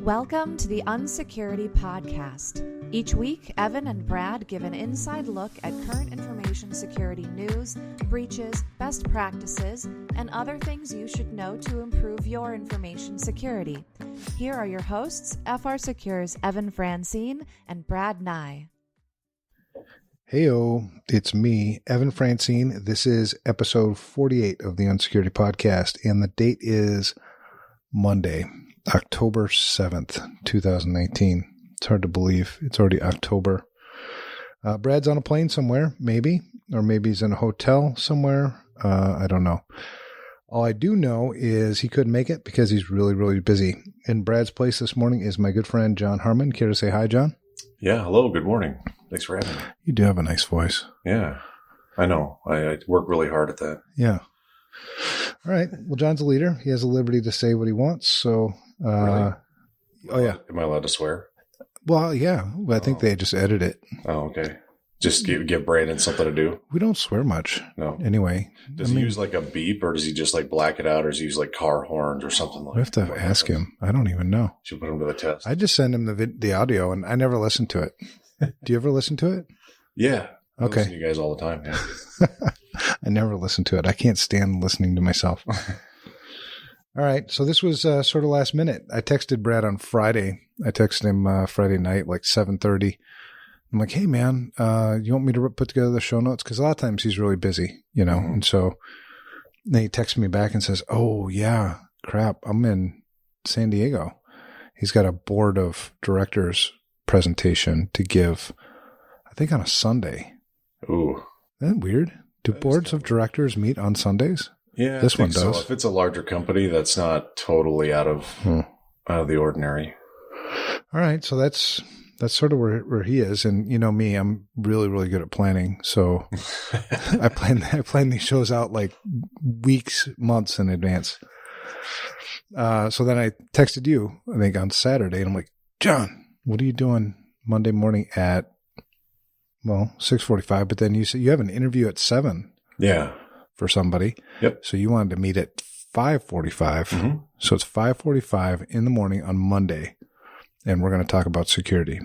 Welcome to the Unsecurity Podcast. Each week, Evan and Brad give an inside look at current information security news, breaches, best practices, and other things you should know to improve your information security. Here are your hosts, FR Secure's Evan Francine and Brad Nye. Heyo, it's me, Evan Francine. This is episode 48 of the Unsecurity Podcast, and the date is Monday, October 7th, 2019. It's hard to believe. It's already October. Brad's on a plane somewhere, maybe, or maybe he's in a hotel somewhere. I don't know. All I do know is he couldn't make it because he's really, really busy. In Brad's place this morning is my good friend, John Harmon. Care to say hi, John? Yeah, hello. Good morning. Thanks for having me. You do have a nice voice. Yeah, I know. I work really hard at that. Yeah. All right. Well, John's a leader. He has the liberty to say what he wants. So, Really? Oh, yeah. Am I allowed to swear? Well, yeah. But I think they just edit it. Oh, okay. Just give Brandon something to do? We don't swear much. No. Anyway. Does he use like a beep, or does he just like black it out, or does he use like car horns or something like that? We have to ask him. I don't even know. Should put him to the test. I just send him the audio, and I never listen to it. Do you ever listen to it? Yeah. I Okay. listen to you guys all the time. Yeah. I never listen to it. I can't stand listening to myself. All right. So this was sort of last minute. I texted Brad on Friday. I texted him Friday night, like 7:30. I'm like, hey, man, you want me to put together the show notes? Because a lot of times he's really busy, you know. Mm-hmm. And so then he texts me back and says, oh, yeah, crap, I'm in San Diego. He's got a board of directors presentation to give, I think, on a Sunday. Ooh. Isn't that weird? Do That is boards of definitely- directors meet on Sundays? Yeah, This I think one does. So. If it's a larger company, that's not totally out of the ordinary. All right. So that's sort of where he is. And you know me, I'm really, really good at planning. So I plan these shows out like weeks, months in advance. So then I texted you, I think on Saturday, and I'm like, John, what are you doing Monday morning at, 6:45? But then you said you have an interview at 7 Yeah. for somebody. Yep. So you wanted to meet at 5:45. Mhm. So it's 5:45 in the morning on Monday, and we're going to talk about security.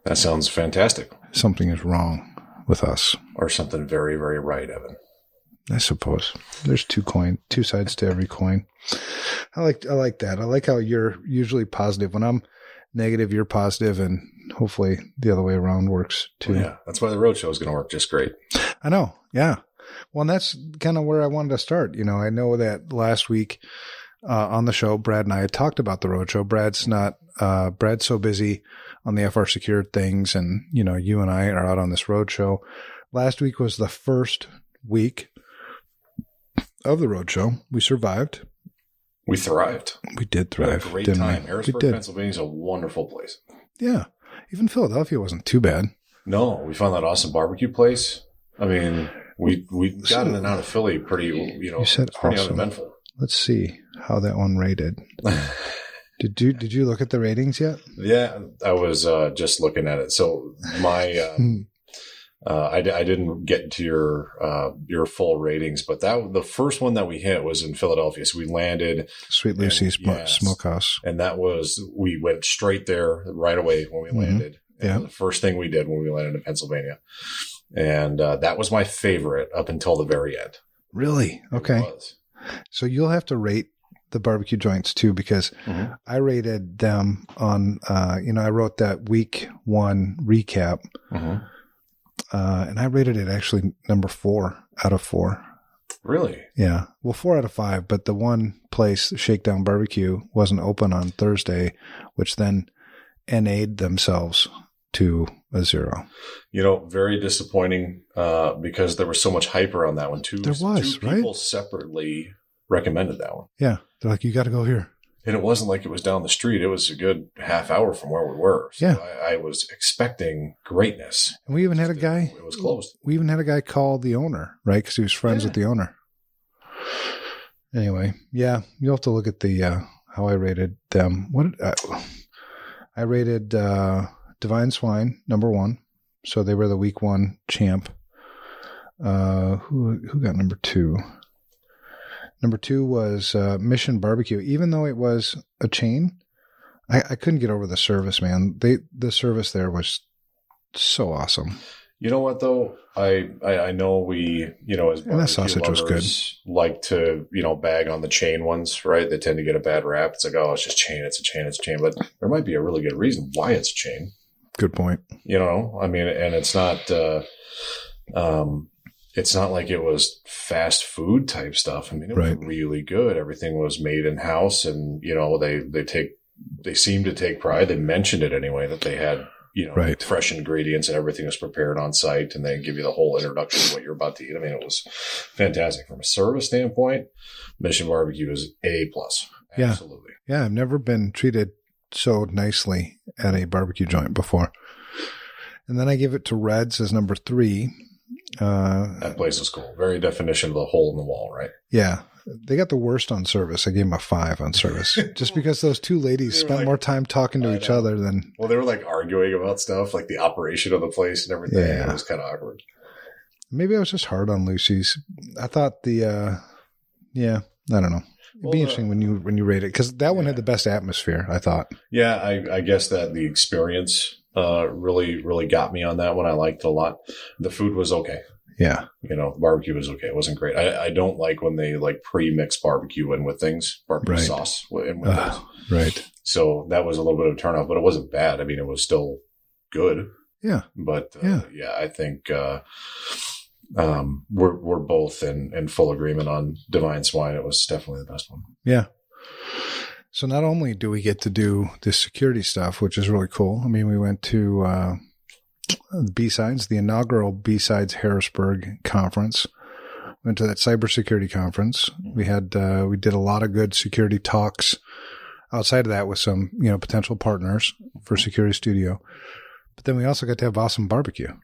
That sounds fantastic. Something is wrong with us, Or something very, very right, Evan. I suppose. There's two sides to every coin. I like that. I like how you're usually positive. When I'm negative, you're positive, and hopefully the other way around works too. Yeah, that's why the roadshow is going to work just great. I know. Yeah. Well, and that's kind of where I wanted to start. You know, I know that last week on the show, Brad and I had talked about the roadshow. Brad's so busy on the FR Secure things, and, you know, you and I are out on this roadshow. Last week was the first week of the roadshow. We survived. We thrived. We did We had thrive. a great didn't time. we? Harrisburg, We did. Pennsylvania is a wonderful place. Yeah. Even Philadelphia wasn't too bad. No, we found that awesome barbecue place. I mean, we got in and out of Philly pretty, You said it's pretty awesome. uneventful. Let's see how that one rated. Did you look at the ratings yet? Yeah, I was just looking at it. So my I didn't get to your full ratings, but the first one that we hit was in Philadelphia. So we landed, Sweet Lucy's yes. Smokehouse. and we went straight there right away when we landed. And Yeah. the first thing we did when we landed in Pennsylvania. And that was my favorite up until the very end. Really? It Okay. was. So you'll have to rate the barbecue joints too, because Mhm. I rated them on, I wrote that week 1 recap, Mhm. and I rated it actually number 4 out of 4. Really? Yeah. Well, 4 out of 5, but the one place, Shakedown Barbecue, wasn't open on Thursday, which then NA'd themselves to a 0. Very disappointing because there was so much hype around that one too. There was, two right? people separately recommended that one. Yeah. They're like, you got to go here. And it wasn't like it was down the street. It was a good half hour from where we were. So Yeah. I was expecting greatness. And we even had a guy, It was closed. call the owner, right? Because he was friends with the owner. Anyway, yeah, you'll have to look at the how I rated them. I rated Divine Swine number 1, so they were the week 1 champ. Who got number 2? Number 2 was Mission Barbecue. Even though it was a chain, I couldn't get over the service, man. The service there was so awesome. You know what though? I know we, as And that sausage was good. Like to, bag on the chain ones, right? They tend to get a bad rap. It's like, oh, it's just chain. It's a chain. It's a chain. But there might be a really good reason why it's a chain. Good point. I mean, and it's not like it was fast food type stuff. I mean, it was really good. Everything was made in house, and they seem to take pride. They mentioned it anyway that they had fresh ingredients and everything was prepared on site, and they give you the whole introduction to what you're about to eat. I mean, it was fantastic from a service standpoint. Mission Barbecue is A+. Absolutely. Yeah, I've never been treated so nicely at a barbecue joint before. And then I give it to Red's as number 3. That place is cool. Very definition of the hole in the wall, right? Yeah. They got the worst on service. I gave them a 5 on service. Just because those two ladies spent more time talking to each other than... Well, they were like arguing about stuff, like the operation of the place and everything. Yeah. It was kind of awkward. Maybe I was just hard on Lucy's. I thought I don't know. It'd be interesting when you rate it, because that one had the best atmosphere, I thought. Yeah, I guess that the experience really, really got me on that one. I liked it a lot. The food was okay. Yeah. The barbecue was okay. It wasn't great. I don't like when they like pre-mix barbecue in with things, barbecue sauce in with things. Right. So that was a little bit of a turnoff, but it wasn't bad. I mean, it was still good. Yeah. But I think we're both in full agreement on Divine Swine. It was definitely the best one. Yeah. So not only do we get to do this security stuff, which is really cool. I mean, we went to B-Sides, the inaugural B-Sides Harrisburg conference. Went to that cybersecurity conference. We did a lot of good security talks outside of that with some, potential partners for Security Studio. But then we also got to have awesome barbecue.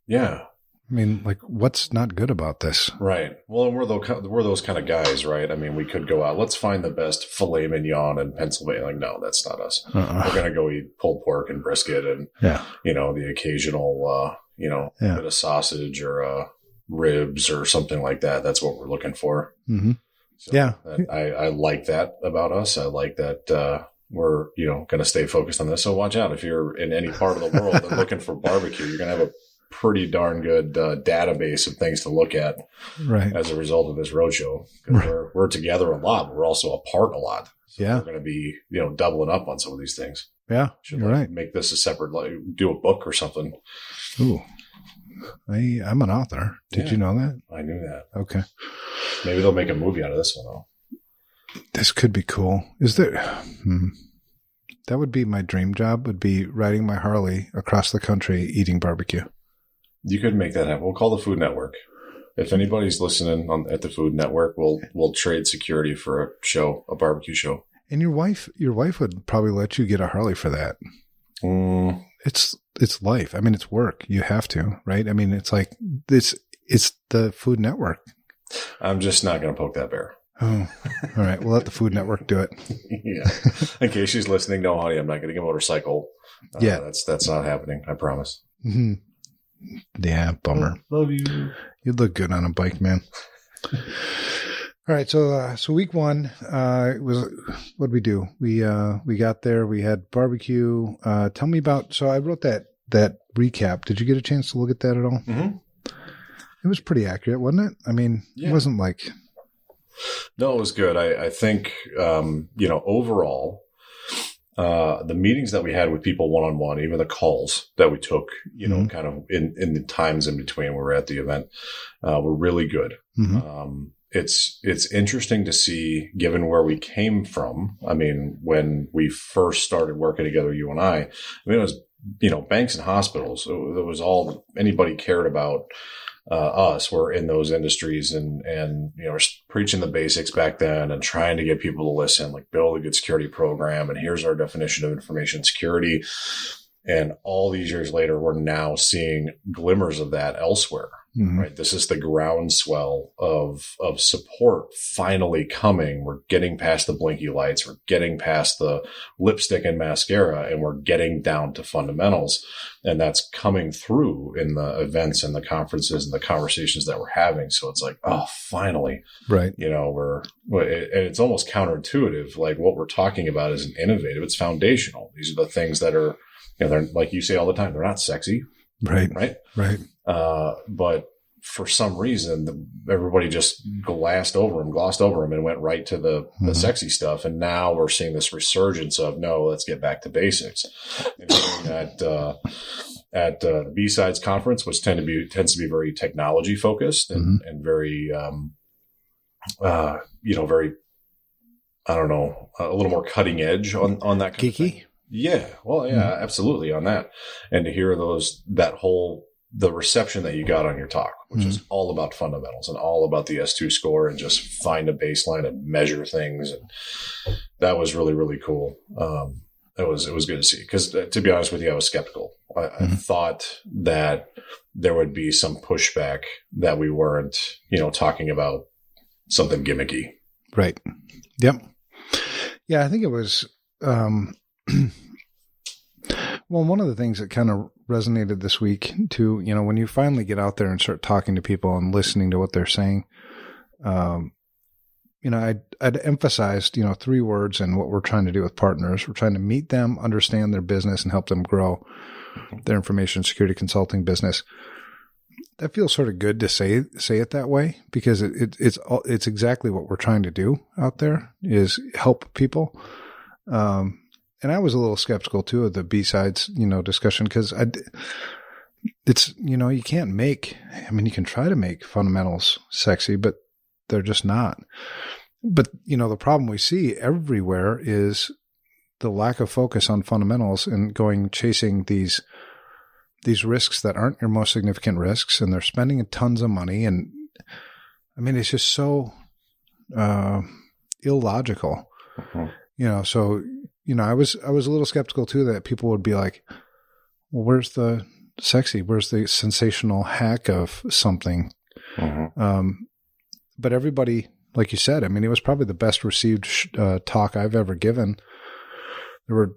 Yeah. I mean, like, what's not good about this? Right. Well, and we're those kind of guys, right? I mean, we could go out. Let's find the best filet mignon in Pennsylvania. Like, no, that's not us. We're going to go eat pulled pork and brisket and, the occasional, bit of sausage or ribs or something like that. That's what we're looking for. Mm-hmm. So I like that about us. I like that we're, going to stay focused on this. So watch out. If you're in any part of the world and looking for barbecue, you're going to have a pretty darn good database of things to look at as a result of this roadshow. We're together a lot, but we're also apart a lot. So we're going to be, doubling up on some of these things. Yeah. Should make this a separate, do a book or something. Ooh. I'm an author. Did you know that? I knew that. Okay. Maybe they'll make a movie out of this one though. This could be cool. Is there? That would be my dream job, would be riding my Harley across the country eating barbecue. You could make that happen. We'll call the Food Network. If anybody's listening at the Food Network, we'll trade security for a barbecue show. And your wife would probably let you get a Harley for that. It's life. I mean, it's work. You have to, right? I mean, it's like this. It's the Food Network. I'm just not going to poke that bear. Oh, all right. We'll let the Food Network do it. Yeah. In case she's listening, no, honey, I'm not getting a motorcycle. That's not happening. I promise. Mm-hmm. Yeah, bummer. Love you. You'd look good on a bike, man. All right, so week 1 was, what did we do? We got there. We had barbecue. Tell me about. So I wrote that recap. Did you get a chance to look at that at all? Mm-hmm. It was pretty accurate, wasn't it? I mean, It wasn't like. No, it was good. I think overall. The meetings that we had with people one-on-one, even the calls that we took, kind of in the times in between we were at the event, were really good. Mm-hmm. It's interesting to see, given where we came from. I mean, when we first started working together, you and I mean, it was, banks and hospitals. It was all anybody cared about. Us were in those industries and we're preaching the basics back then and trying to get people to listen, like build a good security program. And here's our definition of information security. And all these years later, we're now seeing glimmers of that elsewhere. right? This is the groundswell of support finally coming. We're getting past the blinky lights. We're getting past the lipstick and mascara, and we're getting down to fundamentals. And that's coming through in the events and the conferences and the conversations that we're having. So it's like, oh, finally, right. You know, and it's almost counterintuitive. Like what we're talking about isn't innovative. It's foundational. These are the things that are, you know, they're like you say all the time, they're not sexy. Right. Right. Right. But for some reason, everybody just glossed over them and went right to the sexy stuff. And now we're seeing this resurgence of, no, let's get back to basics. And at the B-Sides conference, which tends to be very technology focused and very, very, I don't know, a little more cutting edge on that kind geeky. Of thing. Yeah. Well, yeah, absolutely on that. And to hear the reception that you got on your talk, which is all about fundamentals and all about the S2 score and just find a baseline and measure things. And that was really, really cool. It was good to see because to be honest with you, I was skeptical. I thought that there would be some pushback that we weren't, you know, talking about something gimmicky. Right. Yep. Yeah. I think it was, well, one of the things that kind of resonated this week too, you know, when you finally get out there and start talking to people and listening to what they're saying, you know, I'd emphasized, you know, 3 words in what we're trying to do with partners. We're trying to meet them, understand their business, and help them grow their information security consulting business. That feels sort of good to say it that way because it's exactly what we're trying to do out there is help people. And I was a little skeptical too of the B-Sides, you know, discussion because it's, you know, you can try to make fundamentals sexy, but they're just not. But, you know, the problem we see everywhere is the lack of focus on fundamentals and chasing these risks that aren't your most significant risks. And they're spending tons of money. And I mean, it's just so illogical, you know, so, you know, I was a little skeptical too that people would be like, well, where's the sexy? Where's the sensational hack of something? But everybody, like you said, I mean, it was probably the best received talk I've ever given. There were,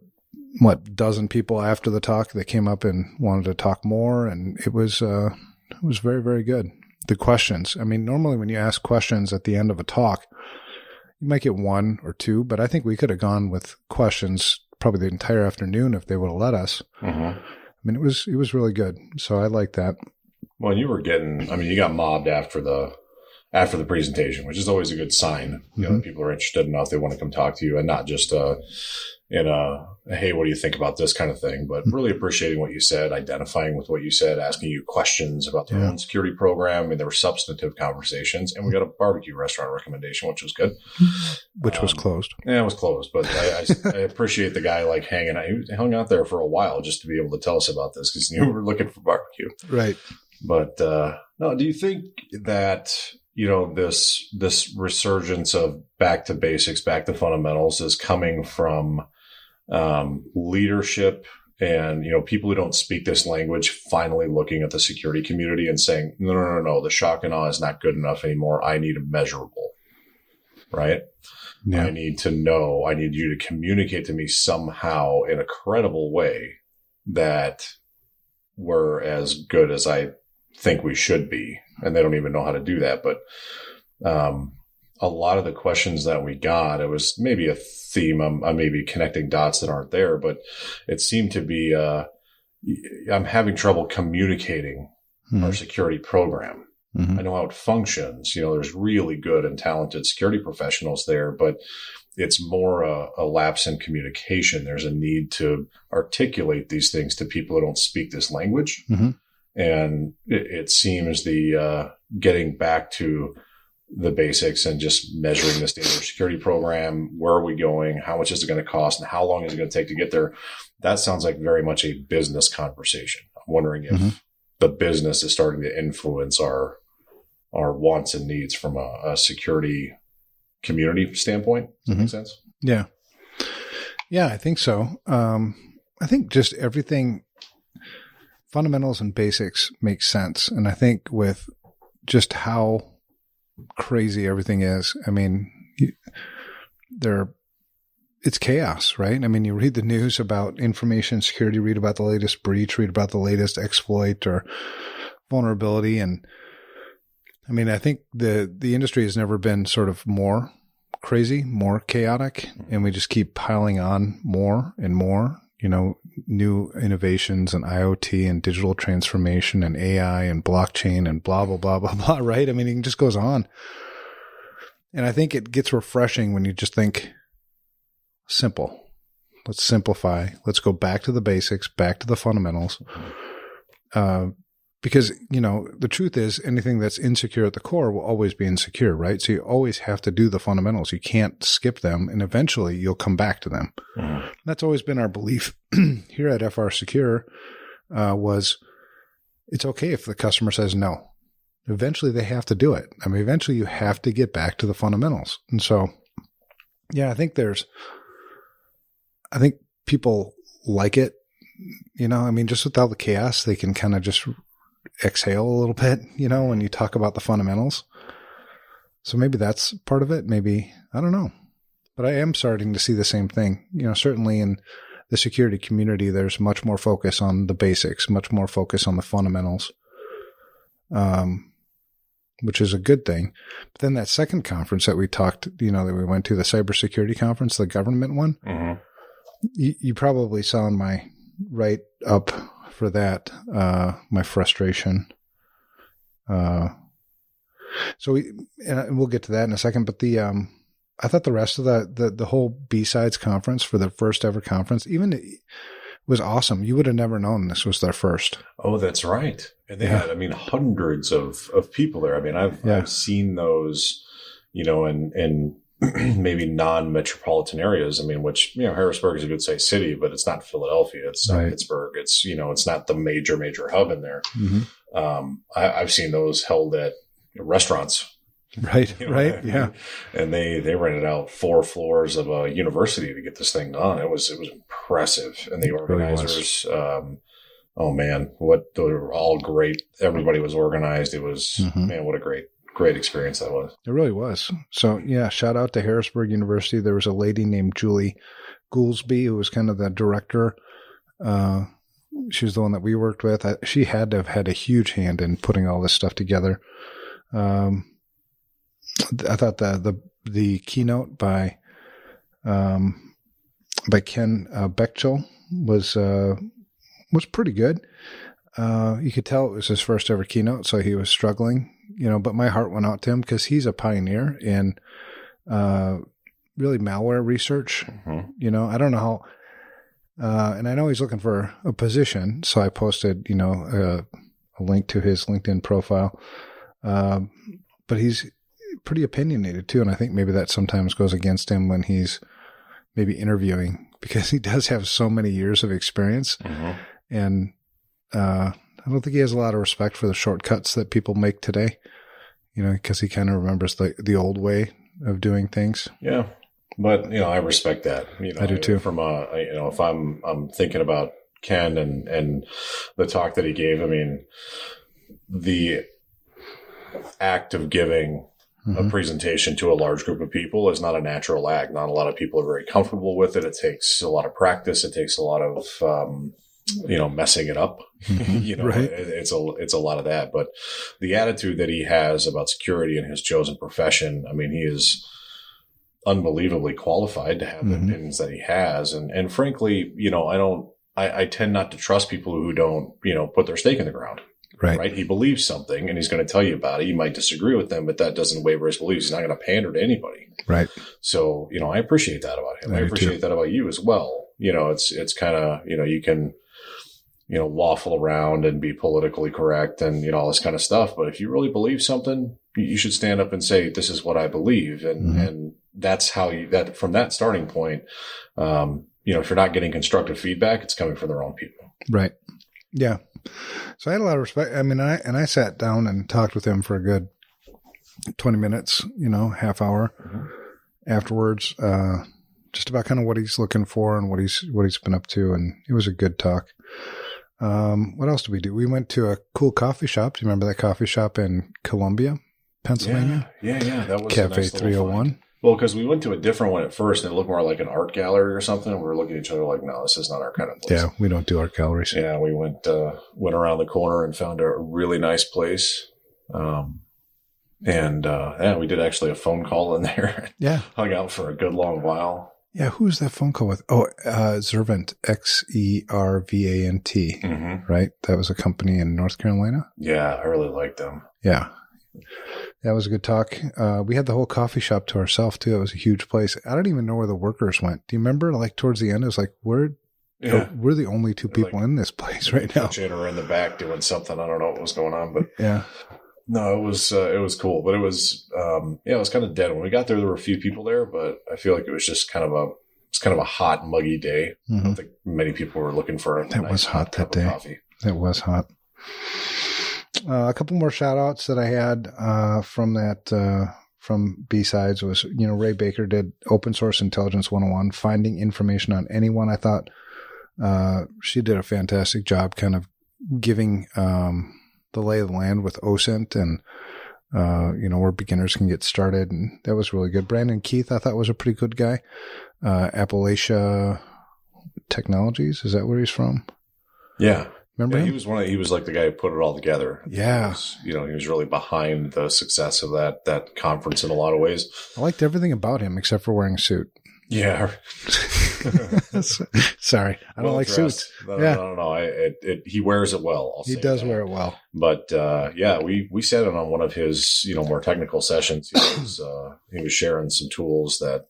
dozen people after the talk that came up and wanted to talk more. And it was very, very good. The questions, I mean, normally when you ask questions at the end of a talk, you might get 1 or 2, but I think we could have gone with questions probably the entire afternoon if they would have let us. I mean, it was really good. So I like that. Well, you got mobbed after the presentation, which is always a good sign. You know, that people are interested enough, they want to come talk to you and not just, hey, what do you think about this kind of thing? But really appreciating what you said, identifying with what you said, asking you questions about their own security program. I mean, there were substantive conversations, and we got a barbecue restaurant recommendation, which was good. Which was closed. Yeah, it was closed, but I appreciate the guy like hanging out. He hung out there for a while just to be able to tell us about this because you were looking for barbecue. Right. But no, do you think that, you know, this resurgence of back to basics, back to fundamentals is coming from leadership and, you know, people who don't speak this language finally looking at the security community and saying, no, the shock and awe is not good enough anymore. I need a measurable, right? Yeah. I need to know, I need you to communicate to me somehow in a credible way that we're as good as I think we should be. And they don't even know how to do that. But a lot of the questions that we got, it was maybe a theme. I'm maybe connecting dots that aren't there, but it seemed to be, I'm having trouble communicating our security program. I know how it functions. You know, there's really good and talented security professionals there, but it's more a lapse in communication. There's a need to articulate these things to people who don't speak this language. And it seems the getting back to the basics and just measuring the state of our security program, where are we going, how much is it going to cost, and how long is it going to take to get there? That sounds like very much a business conversation. I'm wondering if the business is starting to influence our wants and needs from a security community standpoint. Does that make sense? Yeah. Yeah, I think so. I think just everything fundamentals and basics make sense. And I think with just how crazy everything is, I mean, it's chaos, right? I mean, you read the news about information security, read about the latest breach, read about the latest exploit or vulnerability. And I mean, I think the industry has never been sort of more crazy, more chaotic, and we just keep piling on more and more, new innovations and IoT and digital transformation and AI and blockchain and blah, blah, blah, blah, blah, right? I mean, it just goes on. And I think it gets refreshing when you just think simple. Let's simplify. Let's go back to the basics, back to the fundamentals. Because, the truth is anything that's insecure at the core will always be insecure, right? So you always have to do the fundamentals. You can't skip them, and eventually you'll come back to them. Mm-hmm. That's always been our belief here at FR Secure, was it's okay if the customer says no. Eventually they have to do it. I mean, eventually you have to get back to the fundamentals. And so, yeah, I think people like it, I mean, just without the chaos, they can kind of just exhale a little bit, when you talk about the fundamentals. So maybe that's part of it. Maybe, I don't know, but I am starting to see the same thing. Certainly in the security community, there's much more focus on the basics, much more focus on the fundamentals, which is a good thing. But then that second conference that we talked, that we went to, the cybersecurity conference, the government one, mm-hmm. you probably saw in my write up for that, my frustration. So we'll get to that in a second, but I thought the rest of the whole B-Sides conference for the first ever conference, even was awesome. You would have never known this was their first. Oh, that's right. And they had, hundreds of people there. I mean, I've seen those, in maybe non-metropolitan areas. I mean, which, Harrisburg is a good sized city, but it's not Philadelphia. It's not Pittsburgh. It's, it's not the major hub in there. Mm-hmm. I've seen those held at restaurants. Right. Right. Yeah. And they rented out 4 floors of a university to get this thing done. It was impressive. And the organizers, oh man, they were all great. Everybody was organized. It was, man, what a great experience that was. It really was. So yeah, shout out to Harrisburg University. There was a lady named Julie Goolsby who was kind of the director. She was the one that we worked with. She had to have had a huge hand in putting all this stuff together. I thought the keynote by Ken Bechtel was pretty good. You could tell it was his first ever keynote, so he was struggling, but my heart went out to him because he's a pioneer in really malware research. Mm-hmm. I don't know how, and I know he's looking for a position, so I posted, a link to his LinkedIn profile. But he's pretty opinionated too, and I think maybe that sometimes goes against him when he's maybe interviewing, because he does have so many years of experience. Mm-hmm. And I don't think he has a lot of respect for the shortcuts that people make today, because he kind of remembers the old way of doing things. Yeah. But, I respect that. I do too. From if I'm thinking about Ken and the talk that he gave, I mean, the act of giving a presentation to a large group of people is not a natural act. Not a lot of people are very comfortable with it. It takes a lot of practice. It takes a lot of, messing it up. Right. It's a lot of that. But the attitude that he has about security in his chosen profession, I mean, he is unbelievably qualified to have the opinions that he has. And frankly, I tend not to trust people who don't, put their stake in the ground. Right. He believes something and he's going to tell you about it. You might disagree with them, but that doesn't waver his beliefs. He's not going to pander to anybody. Right. So, I appreciate that about him. I appreciate that about you as well. It's kind of, you can, waffle around and be politically correct and, all this kind of stuff. But if you really believe something, you should stand up and say, this is what I believe. And that's how from that starting point, if you're not getting constructive feedback, it's coming from the wrong people. Right. Yeah. So I had a lot of respect. I mean, I sat down and talked with him for a good 20 minutes, half hour afterwards, just about kind of what he's looking for and what he's been up to. And it was a good talk. What else did we do? We went to a cool coffee shop. Do you remember that coffee shop in Columbia, Pennsylvania? Yeah. That was Cafe 301. Well, because we went to a different one at first, and it looked more like an art gallery or something. We were looking at each other like, no, this is not our kind of place. Yeah, we don't do art galleries. Yeah, we went around the corner and found a really nice place. We did actually a phone call in there. Yeah. Hung out for a good long while. Yeah, who was that phone call with? Oh, Xervant, Xervant, right? That was a company in North Carolina? Yeah, I really liked them. Yeah. That was a good talk. We had the whole coffee shop to ourselves, too. It was a huge place. I don't even know where the workers went. Do you remember, like, towards the end, it was like, we're the only two people in this place right now. Kitchen or in the back doing something. I don't know what was going on, but yeah. No, it was cool, but it was it was kind of dead. When we got there were a few people there, but I feel like it was just kind of a hot, muggy day. I don't think many people were looking for that was hot that day. Coffee. That was hot. A couple more shout outs that I had from B-Sides was, Ray Baker did Open Source Intelligence 101, finding information on anyone. I thought she did a fantastic job kind of giving the lay of the land with OSINT and, where beginners can get started. And that was really good. Brandon Keith, I thought, was a pretty good guy. Appalachia Technologies, is that where he's from? Yeah. Remember him? He was like the guy who put it all together. Yeah. He was really behind the success of that conference in a lot of ways. I liked everything about him except for wearing a suit. Yeah. Sorry. I don't like suits. No. He wears it well. He does wear it well. But, we sat in on one of his, more technical sessions. He was sharing some tools that,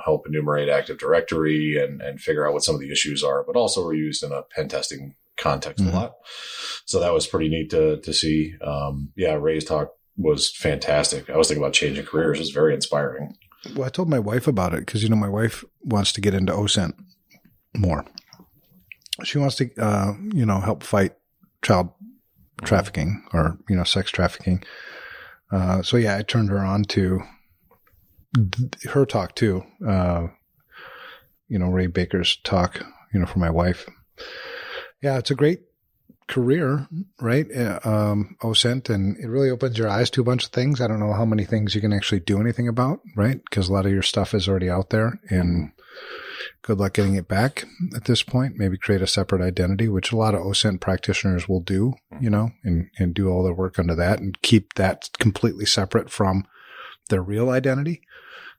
help enumerate Active Directory and figure out what some of the issues are, but also were used in a pen testing context a lot. So that was pretty neat to see. Ray's talk was fantastic. I was thinking about changing careers. It was very inspiring. Well, I told my wife about it because, my wife wants to get into OSINT more. She wants to, help fight child trafficking or, sex trafficking. I turned her on to her talk too. Ray Baker's talk, for my wife. Yeah, it's a great career, right? OSINT, and it really opens your eyes to a bunch of things. I don't know how many things you can actually do anything about, right? Because a lot of your stuff is already out there, and good luck getting it back at this point. Maybe create a separate identity, which a lot of OSINT practitioners will do, and do all their work under that and keep that completely separate from their real identity.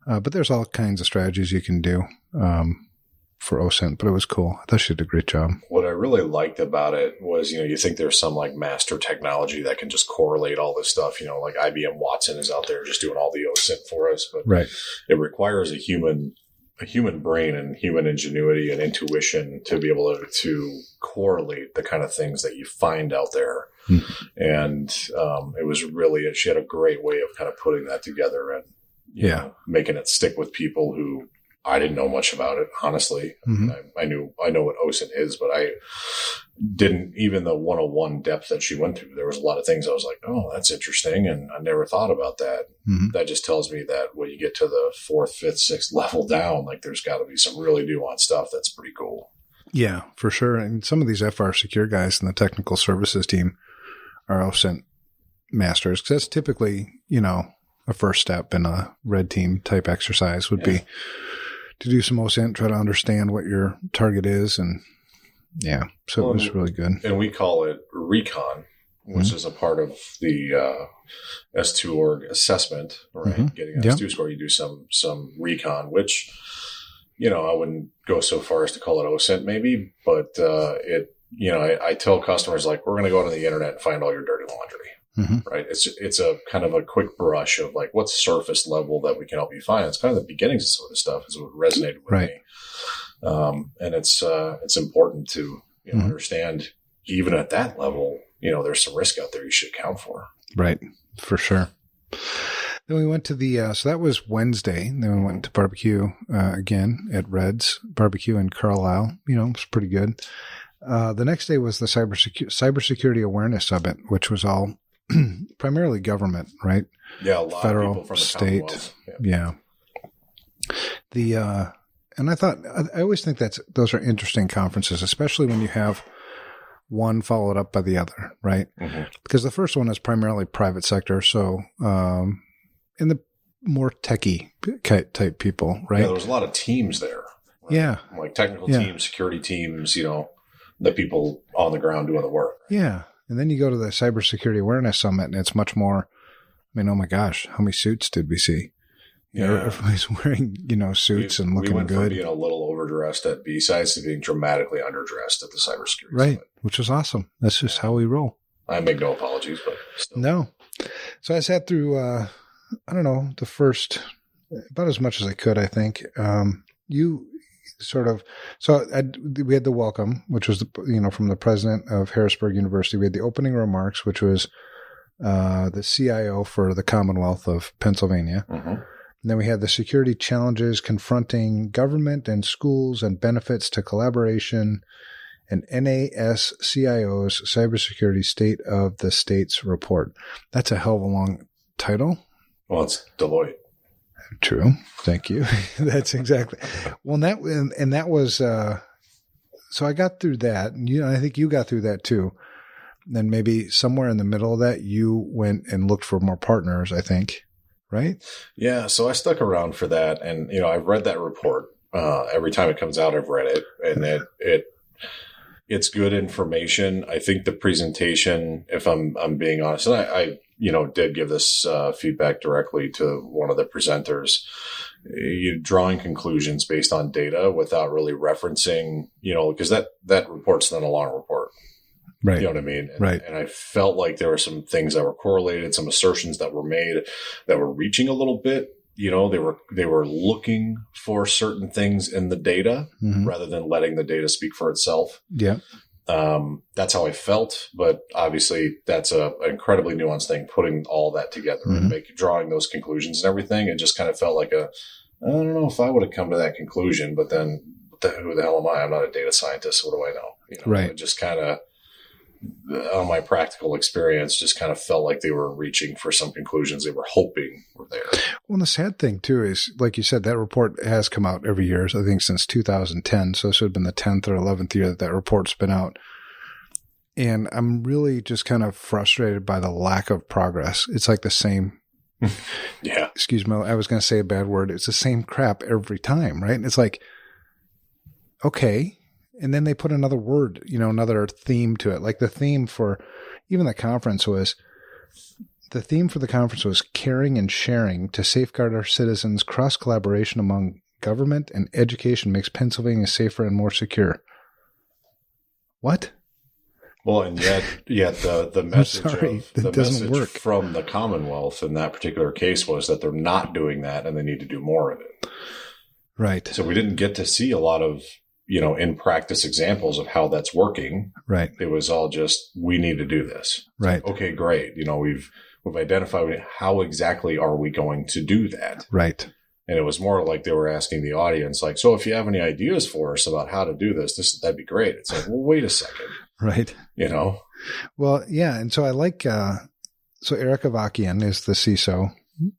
But there's all kinds of strategies you can do for OSINT, but it was cool. I thought she did a great job. What I really liked about it was, you think there's some like master technology that can just correlate all this stuff, like IBM Watson is out there just doing all the OSINT for us, but it requires a human brain and human ingenuity and intuition to be able to correlate the kind of things that you find out there. And it was really, she had a great way of kind of putting that together and making it stick with people who I didn't know much about it, honestly. I know what OSINT is, but I didn't, even the 101 depth that she went through. There was a lot of things I was like, oh, that's interesting. And I never thought about that. That just tells me that when you get to the 4th, 5th, 6th level down, like there's got to be some really nuanced stuff that's pretty cool. Yeah, for sure. And some of these FR Secure guys in the technical services team are OSINT masters. Because that's typically, a first step in a red team type exercise would be to do some OSINT, try to understand what your target is. And so it was really good. And we call it recon, which is a part of the S2 org assessment, right? Getting an S2 score, you do some recon, which, I wouldn't go so far as to call it OSINT maybe, but I tell customers like, we're going to go to the internet and find all your dirty laundry. Right. It's a kind of a quick brush of like what's surface level that we can help you find. It's kind of the beginnings of some of this stuff is what resonated with me. And it's important to understand even at that level, there's some risk out there you should account for. Right. For sure. Then we went to the, so that was Wednesday. Then we went to barbecue again at Red's Barbecue in Carlisle. It was pretty good. The next day was the Cybersecurity Awareness Summit, which was all primarily government, right? Yeah, a lot federal, of people from the state. Yeah. And I thought, I always think those are interesting conferences, especially when you have one followed up by the other, right? Mm-hmm. Because the first one is primarily private sector. So, in the more techie type people, right? Yeah, there was a lot of teams there. Right? Yeah. Like technical teams, security teams, the people on the ground doing the work. Yeah. And then you go to the Cybersecurity Awareness Summit, and it's much more, oh my gosh, how many suits did we see? Yeah. Everybody's wearing, suits and looking we went good. from being a little overdressed at B-Sides to being dramatically underdressed at the Cybersecurity Right. Summit. Which is awesome. That's just how we roll. I make no apologies, but still. No. So I sat through, the first, about as much as I could, I think. We had the welcome, which was, from the president of Harrisburg University. We had the opening remarks, which was the CIO for the Commonwealth of Pennsylvania. Mm-hmm. And then we had the security challenges confronting government and schools and benefits to collaboration, and NASCIO's Cybersecurity State of the States Report. That's a hell of a long title. Well, it's Deloitte. True. Thank you. That's exactly. Well, that was, so I got through that, and I think you got through that too. Then maybe somewhere in the middle of that, you went and looked for more partners, I think. Right? Yeah. So I stuck around for that. And, I've read that report. Every time it comes out, I've read it, and it's good information. I think the presentation, if I'm being honest, and I did give this feedback directly to one of the presenters, drawing conclusions based on data without really referencing, because that report's not a long report. Right. You know what I mean? Right. And I felt like there were some things that were correlated, some assertions that were made that were reaching a little bit. They were looking for certain things in the data rather than letting the data speak for itself. Yeah. That's how I felt, but obviously that's an incredibly nuanced thing, putting all that together and drawing those conclusions and everything. It just kind of felt like I don't know if I would have come to that conclusion, but then who the hell am I? I'm not a data scientist. What do I know? Right. It just kind of, on my practical experience, just kind of felt like they were reaching for some conclusions they were hoping were there. Well, the sad thing too is, like you said, that report has come out every year, I think since 2010. So this would have been the 10th or 11th year that report's been out. And I'm really just kind of frustrated by the lack of progress. It's like the same. Yeah. Excuse me. I was going to say a bad word. It's the same crap every time, right? And it's like, okay. And then they put another word, another theme to it. Like the theme for even the conference was caring and sharing to safeguard our citizens. Cross collaboration among government and education makes Pennsylvania safer and more secure. What? Well, and yet the message that doesn't work from the Commonwealth in that particular case was that they're not doing that and they need to do more of it. Right. So we didn't get to see a lot of, in practice examples of how that's working. Right. It was all just, we need to do this. Right. Like, okay, great. We've identified how exactly are we going to do that? Right. And it was more like they were asking the audience, like, so if you have any ideas for us about how to do that'd be great. It's like, well, wait a second. Right. Well, yeah. And so I like, so Eric Avakian is the CISO,